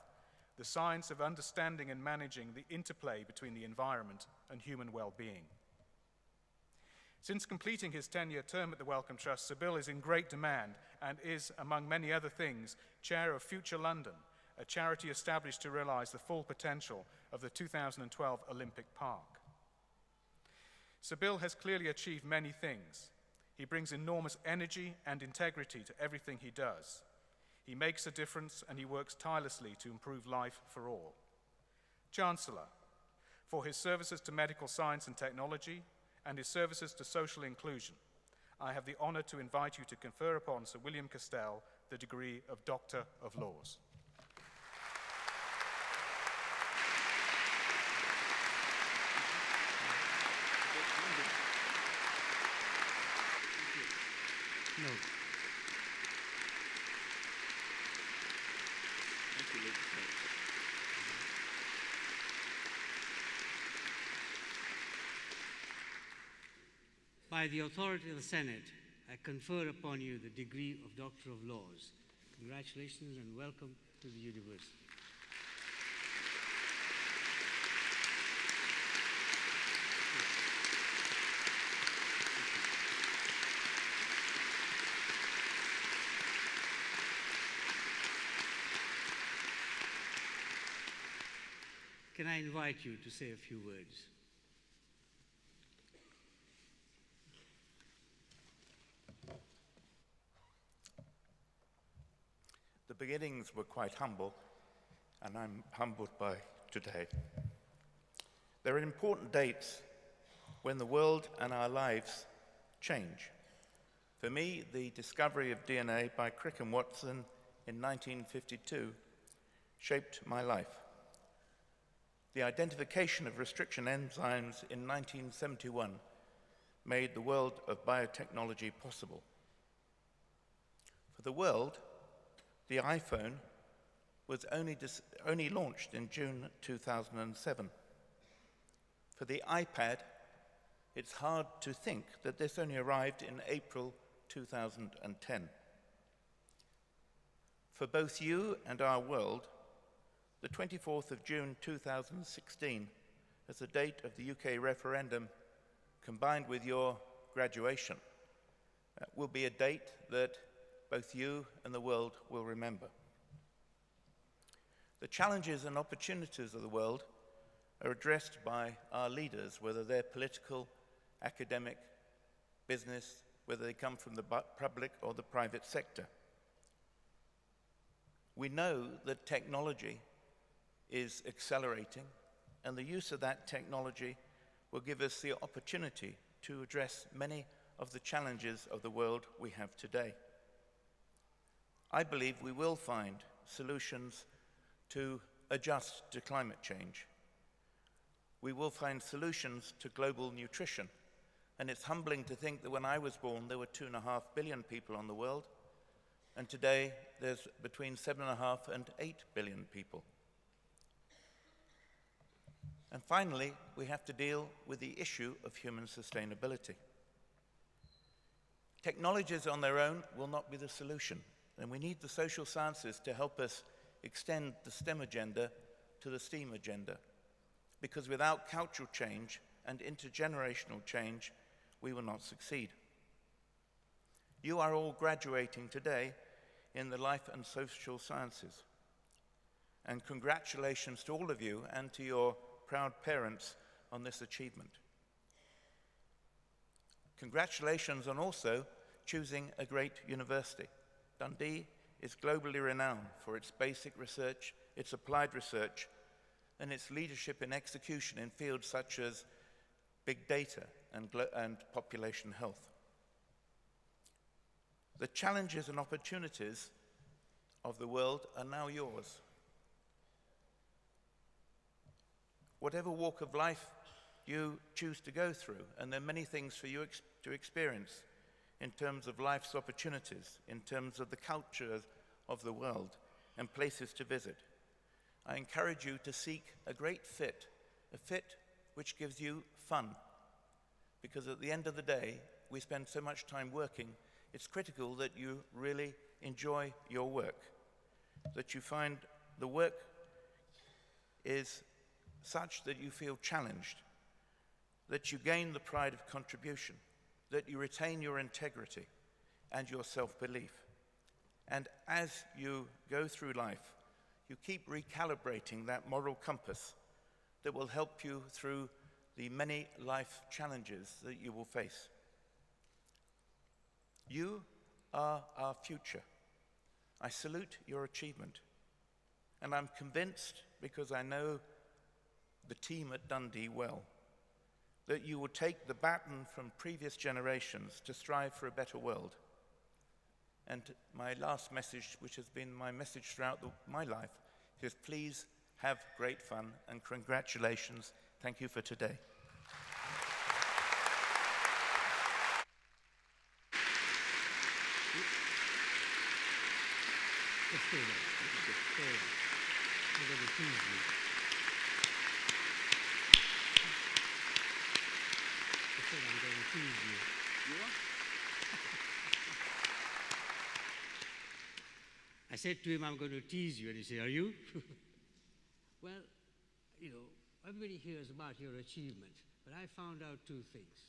the science of understanding and managing the interplay between the environment and human well-being. Since completing his 10-year term at the Wellcome Trust, Sir Bill is in great demand and is, among many other things, chair of Future London, a charity established to realise the full potential of the 2012 Olympic Park. Sir Bill has clearly achieved many things. He brings enormous energy and integrity to everything he does. He makes a difference and he works tirelessly to improve life for all. Chancellor, for his services to medical science and technology, and his services to social inclusion, I have the honour to invite you to confer upon Sir William Castell the degree of Doctor of Laws. No. By the authority of the Senate, I confer upon you the degree of Doctor of Laws. Congratulations and welcome to the university. Can I invite you to say a few words? The beginnings were quite humble, and I'm humbled by today. There are important dates when the world and our lives change. For me, the discovery of DNA by Crick and Watson in 1952 shaped my life. The identification of restriction enzymes in 1971 made the world of biotechnology possible. For the world, the iPhone was only launched in June 2007. For the iPad, it's hard to think that this only arrived in April 2010. For both you and our world, the 24th of June 2016, as the date of the UK referendum, combined with your graduation, will be a date that both you and the world will remember. The challenges and opportunities of the world are addressed by our leaders, whether they're political, academic, business, whether they come from the public or the private sector. We know that technology is accelerating, and the use of that technology will give us the opportunity to address many of the challenges of the world we have today. I believe we will find solutions to adjust to climate change. We will find solutions to global nutrition, and it's humbling to think that when I was born there were 2.5 billion people on the world, and today there's between 7.5 and 8 billion people. And finally, we have to deal with the issue of human sustainability. Technologies on their own will not be the solution, and we need the social sciences to help us extend the STEM agenda to the STEAM agenda, because without cultural change and intergenerational change, we will not succeed. You are all graduating today in the life and social sciences, and congratulations to all of you and to your proud parents on this achievement. Congratulations on also choosing a great university. Dundee is globally renowned for its basic research, its applied research, and its leadership in execution in fields such as big data and population health. The challenges and opportunities of the world are now yours. Whatever walk of life you choose to go through, and there are many things for you to experience in terms of life's opportunities, in terms of the culture of the world and places to visit. I encourage you to seek a great fit, a fit which gives you fun. Because at the end of the day, we spend so much time working, it's critical that you really enjoy your work, that you find the work is such that you feel challenged, that you gain the pride of contribution, that you retain your integrity and your self-belief. And as you go through life, you keep recalibrating that moral compass that will help you through the many life challenges that you will face. You are our future. I salute your achievement. And I'm convinced, because I know the team at Dundee well, that you will take the baton from previous generations to strive for a better world. And my last message, which has been my message throughout my life, is please have great fun and congratulations. Thank you for today. Just stay there. Stay there. I'm going to tease you. I said I'm going to tease you. You are? I said to him, I'm going to tease you. And he said, are you? Well, you know, everybody hears about your achievement, but I found out two things.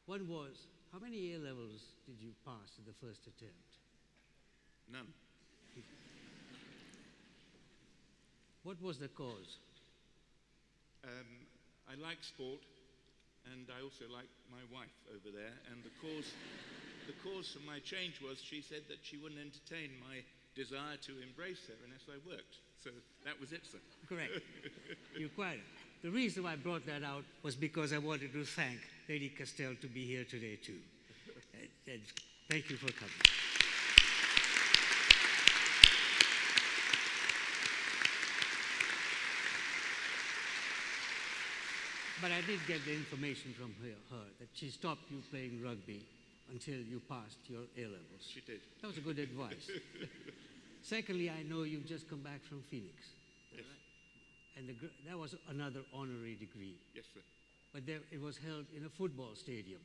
One was, how many A levels did you pass in the first attempt? None. What was the cause? I like sport, and I also like my wife over there. And the cause for my change was she said that she wouldn't entertain my desire to embrace her unless I worked. So that was it, sir. Correct. You're quite. The reason why I brought that out was because I wanted to thank Lady Castell to be here today too. And thank you for coming. But I did get the information from her that she stopped you playing rugby until you passed your A-levels. She did. That was a good advice. Secondly, I know you've just come back from Phoenix. Yes. And that was another honorary degree. Yes, sir. But it was held in a football stadium.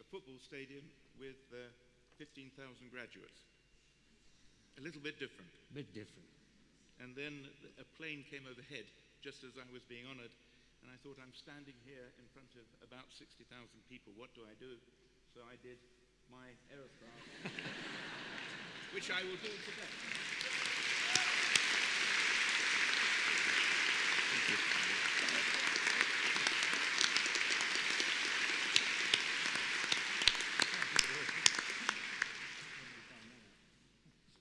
A football stadium with 15,000 graduates. A little bit different. Bit different. And then a plane came overhead just as I was being honored. And I thought, I'm standing here in front of about 60,000 people. What do I do? So I did my aerocraft, which I will do today. Thank you.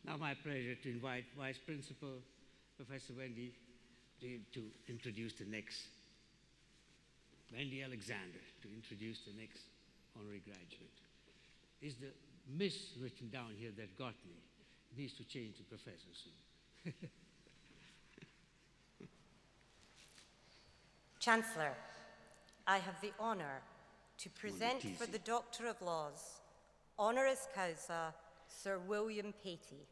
Now my pleasure to invite Vice Principal Professor Wendy to introduce the next, Wendy Alexander, to introduce the next honorary graduate. Is the Miss written down here that got me? It needs to change to Professor soon. Chancellor, I have the honour to present for the Doctor of Laws, honoris causa, Sir William Patey.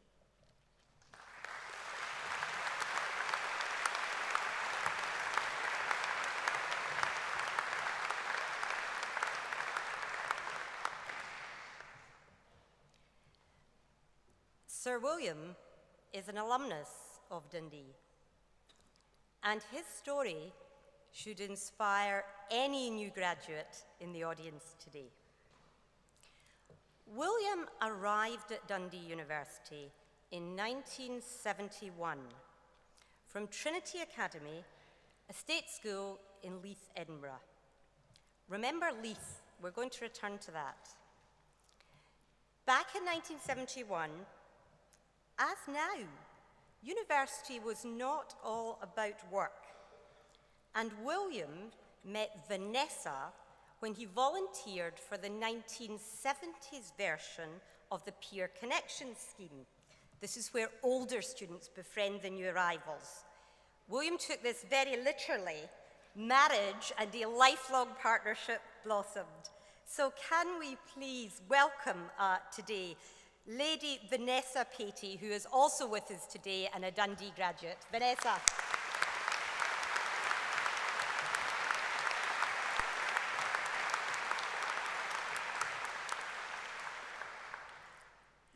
Sir William is an alumnus of Dundee, and his story should inspire any new graduate in the audience today. William arrived at Dundee University in 1971 from Trinity Academy, a state school in Leith, Edinburgh. Remember Leith, we're going to return to that. Back in 1971, as now, university was not all about work. And William met Vanessa when he volunteered for the 1970s version of the Peer Connection Scheme. This is where older students befriend the new arrivals. William took this very literally. Marriage and a lifelong partnership blossomed. So can we please welcome today Lady Vanessa Patey, who is also with us today and a Dundee graduate. Vanessa.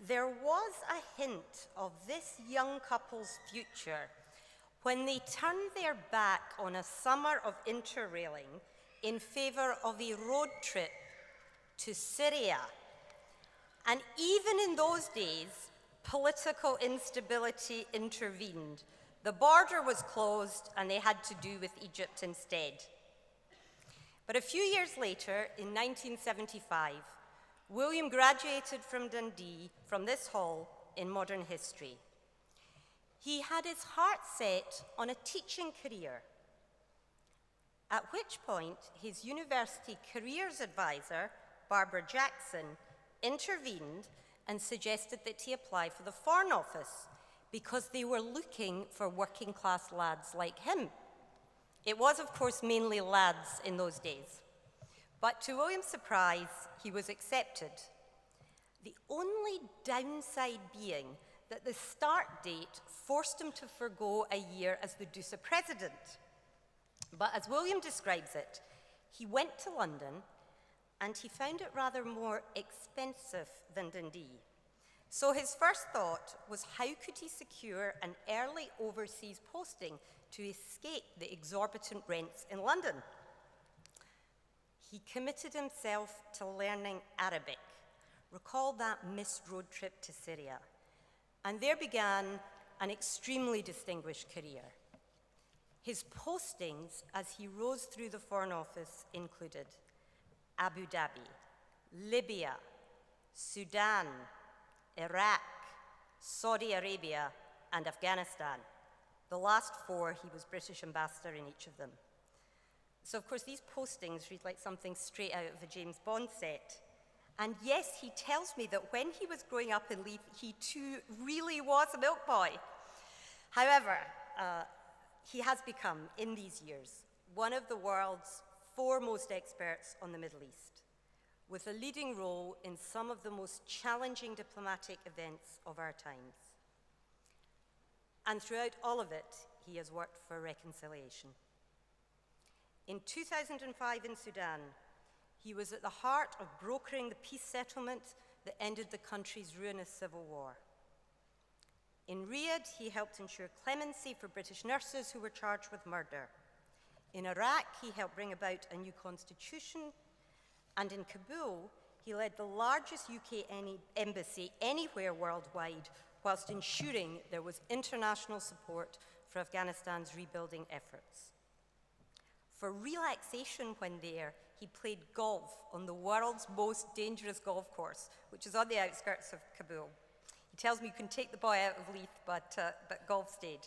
There was a hint of this young couple's future when they turned their back on a summer of interrailing in favour of a road trip to Syria. And even in those days, political instability intervened. The border was closed and they had to do with Egypt instead. But a few years later, in 1975, William graduated from Dundee, from this hall, in modern history. He had his heart set on a teaching career, at which point his university careers advisor, Barbara Jackson, intervened and suggested that he apply for the Foreign Office because they were looking for working class lads like him. It was, of course, mainly lads in those days. But to William's surprise, he was accepted. The only downside being that the start date forced him to forgo a year as the DUSA president. But as William describes it, he went to London and he found it rather more expensive than Dundee. So his first thought was how could he secure an early overseas posting to escape the exorbitant rents in London? He committed himself to learning Arabic. Recall that missed road trip to Syria. And there began an extremely distinguished career. His postings as he rose through the Foreign Office included Abu Dhabi, Libya, Sudan, Iraq, Saudi Arabia, and Afghanistan. The last four, he was British ambassador in each of them. So, of course, these postings read like something straight out of a James Bond set. And yes, he tells me that when he was growing up in Leith, he too really was a milk boy. However, he has become, in these years, one of the world's foremost experts on the Middle East, with a leading role in some of the most challenging diplomatic events of our times. And throughout all of it, he has worked for reconciliation. In 2005 in Sudan, he was at the heart of brokering the peace settlement that ended the country's ruinous civil war. In Riyadh, he helped ensure clemency for British nurses who were charged with murder. In Iraq, he helped bring about a new constitution. And in Kabul, he led the largest UK embassy anywhere worldwide, whilst ensuring there was international support for Afghanistan's rebuilding efforts. For relaxation when there, he played golf on the world's most dangerous golf course, which is on the outskirts of Kabul. He tells me you can take the boy out of Leith, but golf stayed.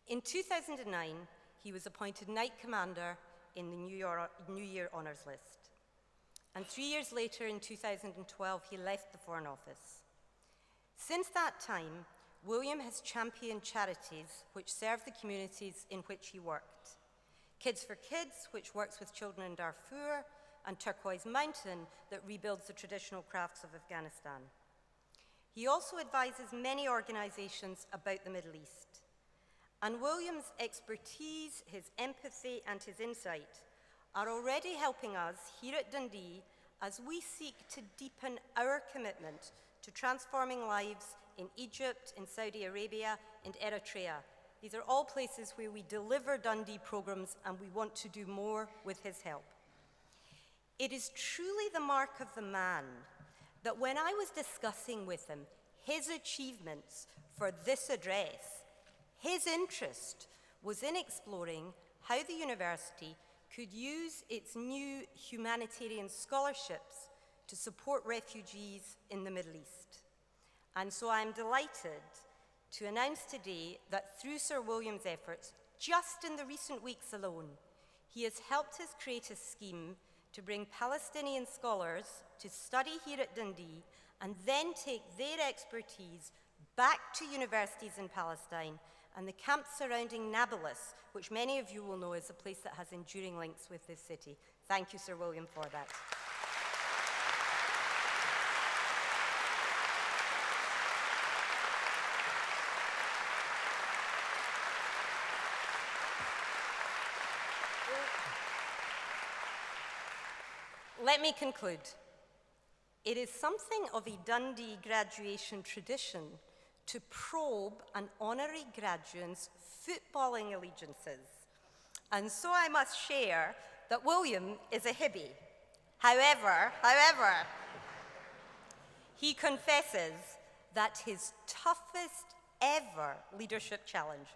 In 2009, he was appointed Knight Commander in the New Year Honours List. And 3 years later, in 2012, he left the Foreign Office. Since that time, William has championed charities which serve the communities in which he worked. Kids for Kids, which works with children in Darfur, and Turquoise Mountain, that rebuilds the traditional crafts of Afghanistan. He also advises many organizations about the Middle East. And William's expertise, his empathy, and his insight are already helping us here at Dundee as we seek to deepen our commitment to transforming lives in Egypt, in Saudi Arabia, and Eritrea. These are all places where we deliver Dundee programs, and we want to do more with his help. It is truly the mark of the man that when I was discussing with him his achievements for this address, his interest was in exploring how the university could use its new humanitarian scholarships to support refugees in the Middle East. And so I'm delighted to announce today that through Sir William's efforts, just in the recent weeks alone, he has helped us create a scheme to bring Palestinian scholars to study here at Dundee and then take their expertise back to universities in Palestine and the camps surrounding Nablus, which many of you will know is a place that has enduring links with this city. Thank you, Sir William, for that. Let me conclude. It is something of a Dundee graduation tradition to probe an honorary graduate's footballing allegiances. And so I must share that William is a Hibby. However, he confesses that his toughest ever leadership challenge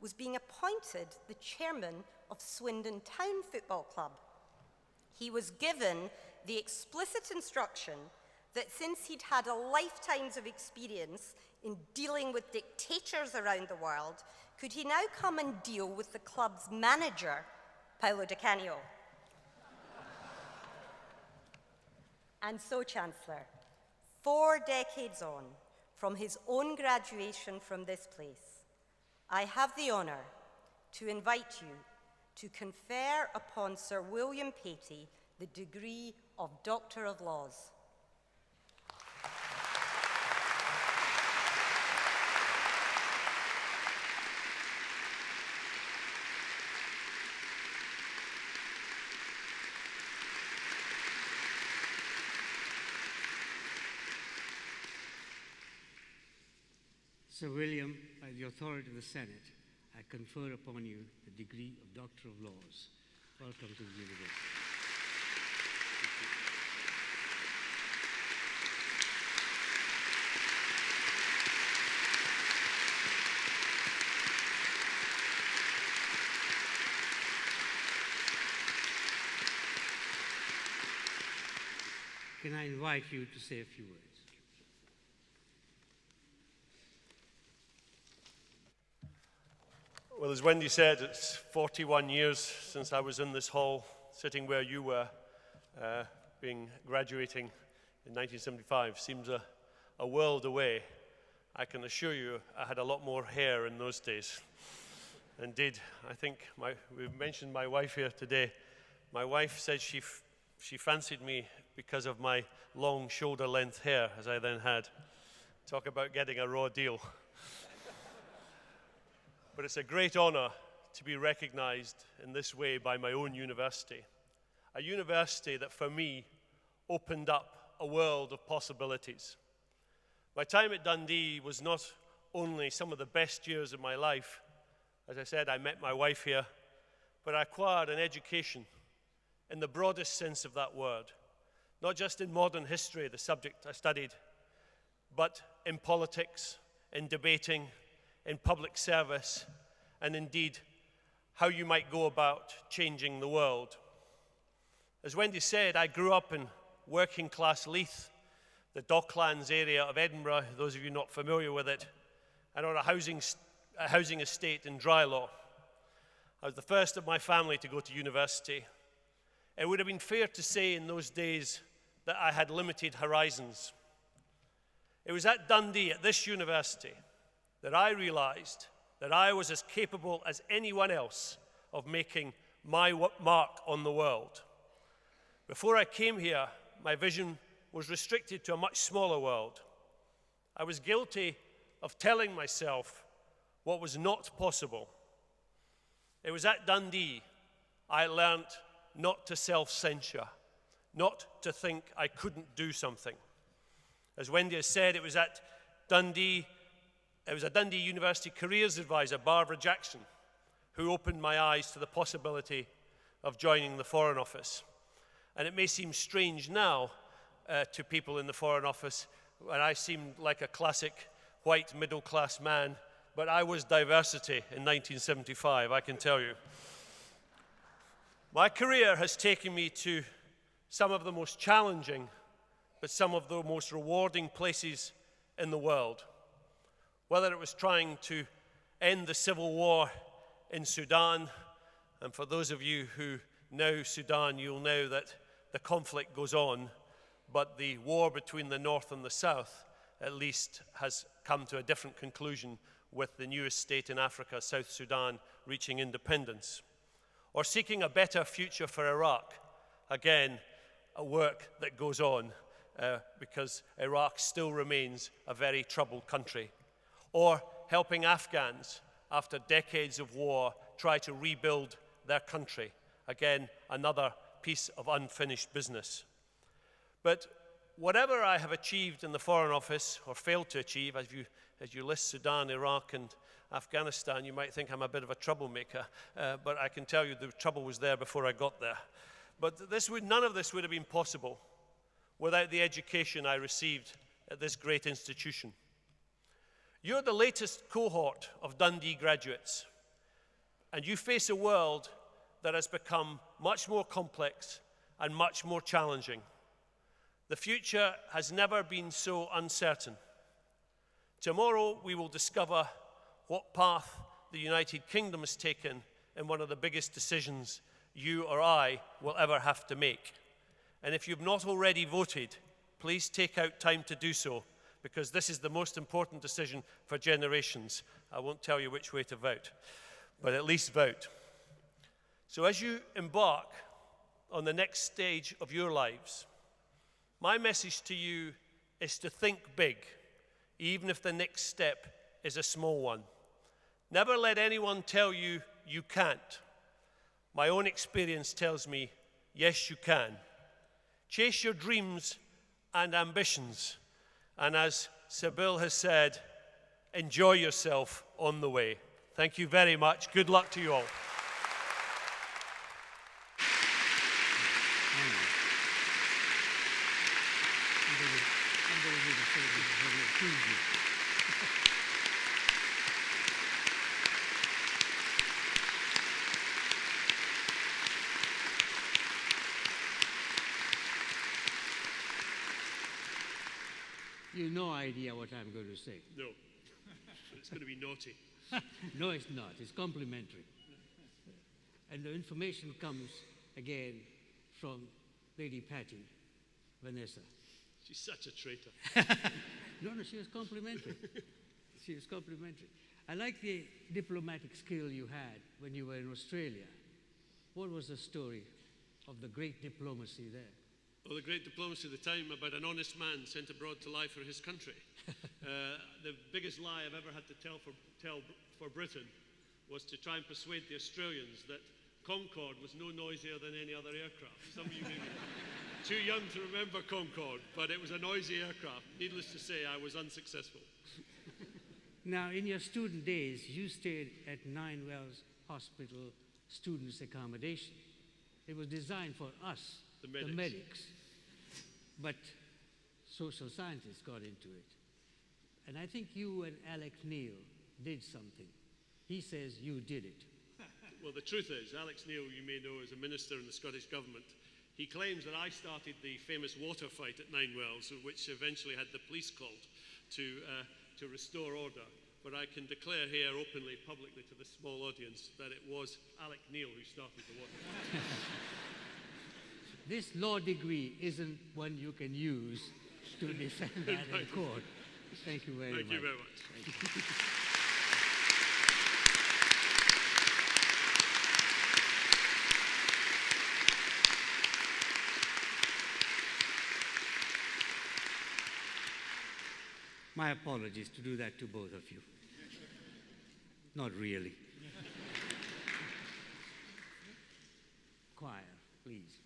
was being appointed the chairman of Swindon Town Football Club. He was given the explicit instruction that since he'd had a lifetime's of experience in dealing with dictators around the world, could he now come and deal with the club's manager, Paolo Di Canio? And so, Chancellor, 4 decades on from his own graduation from this place, I have the honour to invite you to confer upon Sir William Patey the degree of Doctor of Laws. Sir William, by the authority of the Senate, I confer upon you the degree of Doctor of Laws. Welcome to the university. Can I invite you to say a few words? Well, as Wendy said, it's 41 years since I was in this hall, sitting where you were, graduating in 1975. Seems a world away. I can assure you I had a lot more hair in those days. Indeed, I think we've mentioned my wife here today. My wife said she fancied me because of my long shoulder-length hair, as I then had. Talk about getting a raw deal. But it's a great honor to be recognized in this way by my own university. A university that, for me, opened up a world of possibilities. My time at Dundee was not only some of the best years of my life. As I said, I met my wife here, but I acquired an education in the broadest sense of that word. Not just in modern history, the subject I studied, but in politics, in debating, in public service, and indeed how you might go about changing the world. As Wendy said, I grew up in working class Leith, the Docklands area of Edinburgh, those of you not familiar with it, and on a housing estate in Drylaw. I was the first of my family to go to university. It would have been fair to say in those days that I had limited horizons. It was at Dundee, at this university, that I realized that I was as capable as anyone else of making my mark on the world. Before I came here, my vision was restricted to a much smaller world. I was guilty of telling myself what was not possible. It was at Dundee I learned not to self-censure, not to think I couldn't do something. As Wendy has said, it was a Dundee University careers advisor, Barbara Jackson, who opened my eyes to the possibility of joining the Foreign Office. And it may seem strange now to people in the Foreign Office, when I seemed like a classic white middle-class man, but I was diversity in 1975, I can tell you. My career has taken me to some of the most challenging but some of the most rewarding places in the world. Whether it was trying to end the civil war in Sudan, and for those of you who know Sudan, you'll know that the conflict goes on, but the war between the North and the South at least has come to a different conclusion with the newest state in Africa, South Sudan, reaching independence. Or seeking a better future for Iraq. Again, a work that goes on because Iraq still remains a very troubled country. Or helping Afghans, after decades of war, try to rebuild their country. Again, another piece of unfinished business. But whatever I have achieved in the Foreign Office, or failed to achieve, as you list Sudan, Iraq, and Afghanistan, you might think I'm a bit of a troublemaker, but I can tell you the trouble was there before I got there. But none of this would have been possible without the education I received at this great institution. You're the latest cohort of Dundee graduates, and you face a world that has become much more complex and much more challenging. The future has never been so uncertain. Tomorrow we will discover what path the United Kingdom has taken in one of the biggest decisions you or I will ever have to make. And if you've not already voted, please take out time to do so, because this is the most important decision for generations. I won't tell you which way to vote, but at least vote. So as you embark on the next stage of your lives, my message to you is to think big, even if the next step is a small one. Never let anyone tell you you can't. My own experience tells me, yes, you can. Chase your dreams and ambitions. And as Sybil has said, enjoy yourself on the way. Thank you very much. Good luck to you all. You have no idea what I'm going to say. No, it's going to be naughty. No, it's not. It's complimentary. And the information comes, again, from Lady Patty, Vanessa. She's such a traitor. No, she was complimentary. She was complimentary. I like the diplomatic skill you had when you were in Australia. What was the story of the great diplomacy there? Well, the great diplomacy of the time about an honest man sent abroad to lie for his country. The biggest lie I've ever had to tell for Britain was to try and persuade the Australians that Concorde was no noisier than any other aircraft. Some of you may be too young to remember Concorde, but it was a noisy aircraft. Needless to say, I was unsuccessful. Now, in your student days, you stayed at Ninewells Hospital Students' Accommodation. It was designed for us, the medics. But social scientists got into it. And I think you and Alec Neil did something. He says you did it. Well, the truth is, Alex Neil, you may know, is a minister in the Scottish Government. He claims that I started the famous water fight at Ninewells, which eventually had the police called to restore order. But I can declare here openly, publicly to the small audience, that it was Alec Neil who started the water fight. This law degree isn't one you can use to defend that in court. Thank you very much. Thank you very much. Thank you. My apologies to do that to both of you. Not really. Choir, please.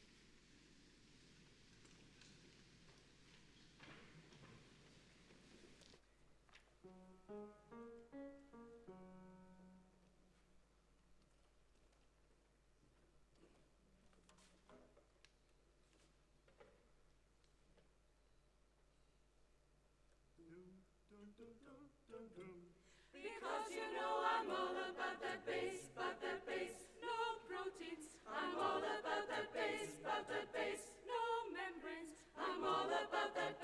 Because you know I'm all about that bass, no proteins. I'm all about that bass, no membranes. I'm all about that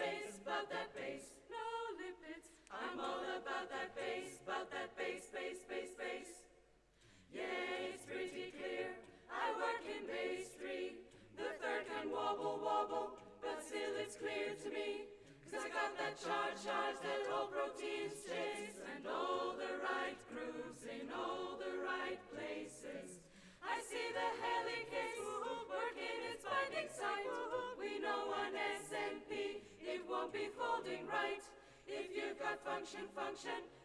got that charge that all proteins chase, and all the right grooves in all the right places. I see the helicase working its binding site. We know on SNP it won't be folding right. If you've got function,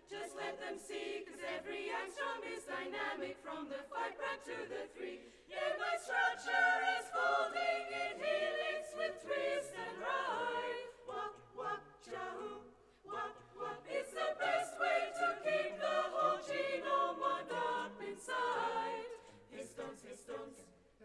just let them see, 'cause every angstrom is dynamic from the 5' to the 3. Yeah, my structure is folding in helix with twist and ride. Wop, wop, chahoo, wop, wop. It's the best way to keep the whole genome wound up inside. Histones, histones,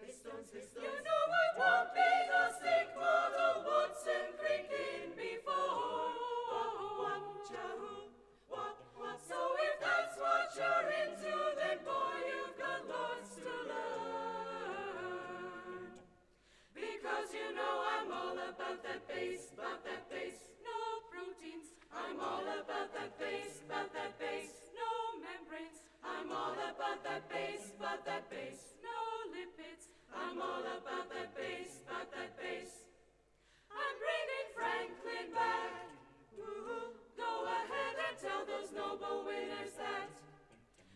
histones, histones. You know I won't be the sick model Watson creaking before. Wop, wop, chahoo, wop, wop. So if that's what you're into, then boy, you've got lots to learn. Because you know I'm all about that base, no proteins. I'm all about that base, no membranes. I'm all about that base, no lipids. I'm all about that base, I'm bringing Franklin back. Woo-hoo. Go ahead and tell those Nobel winners that.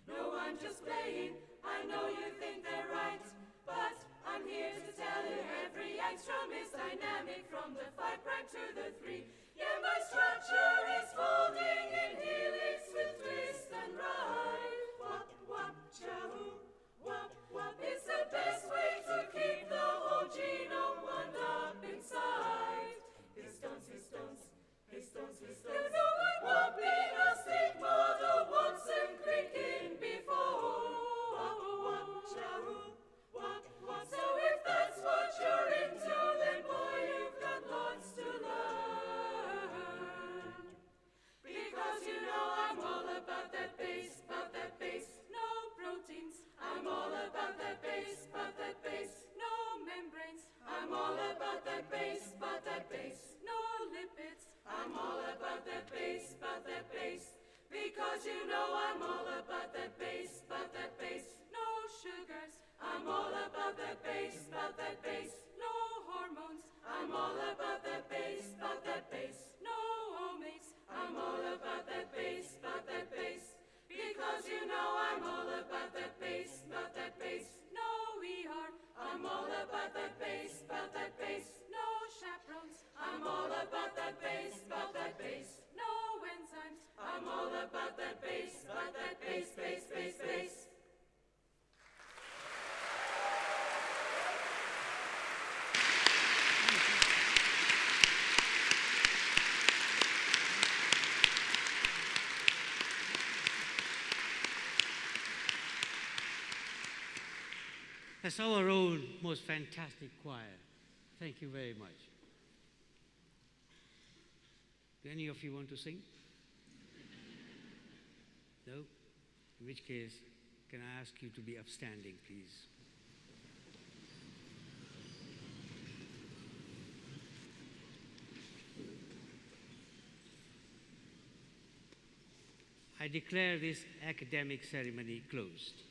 No, I'm just playing. I know you think they're right, but I'm here to tell you every angstrom is dynamic from the 5' to the 3. Yeah, my structure is folding in helix with twist and ride. Wop, wop, chahoo, wop, wop. It's the best way to keep the whole genome wound up inside. Histones, histones, histones, histones. You know I won't be no sick model Watson creaking before. Wop, wop, chahoo, wop, wop. So if that's what you're into, then boy, you've got lots to learn. Because you know I'm all about that base, no proteins. I'm all about that base, no membranes. I'm all about that base, no lipids. I'm all about that base, because you know I'm all about that base, no sugars. I'm all about that base, no hormones. I'm all about that base, no omics. I'm all about that base, because you know I'm all about that base, no ER. I'm all about that base, no chaperones. I'm all about that base, no enzymes. I'm all about that base, base. That's our own most fantastic choir. Thank you very much. Do any of you want to sing? No? In which case, can I ask you to be upstanding, please? I declare this academic ceremony closed.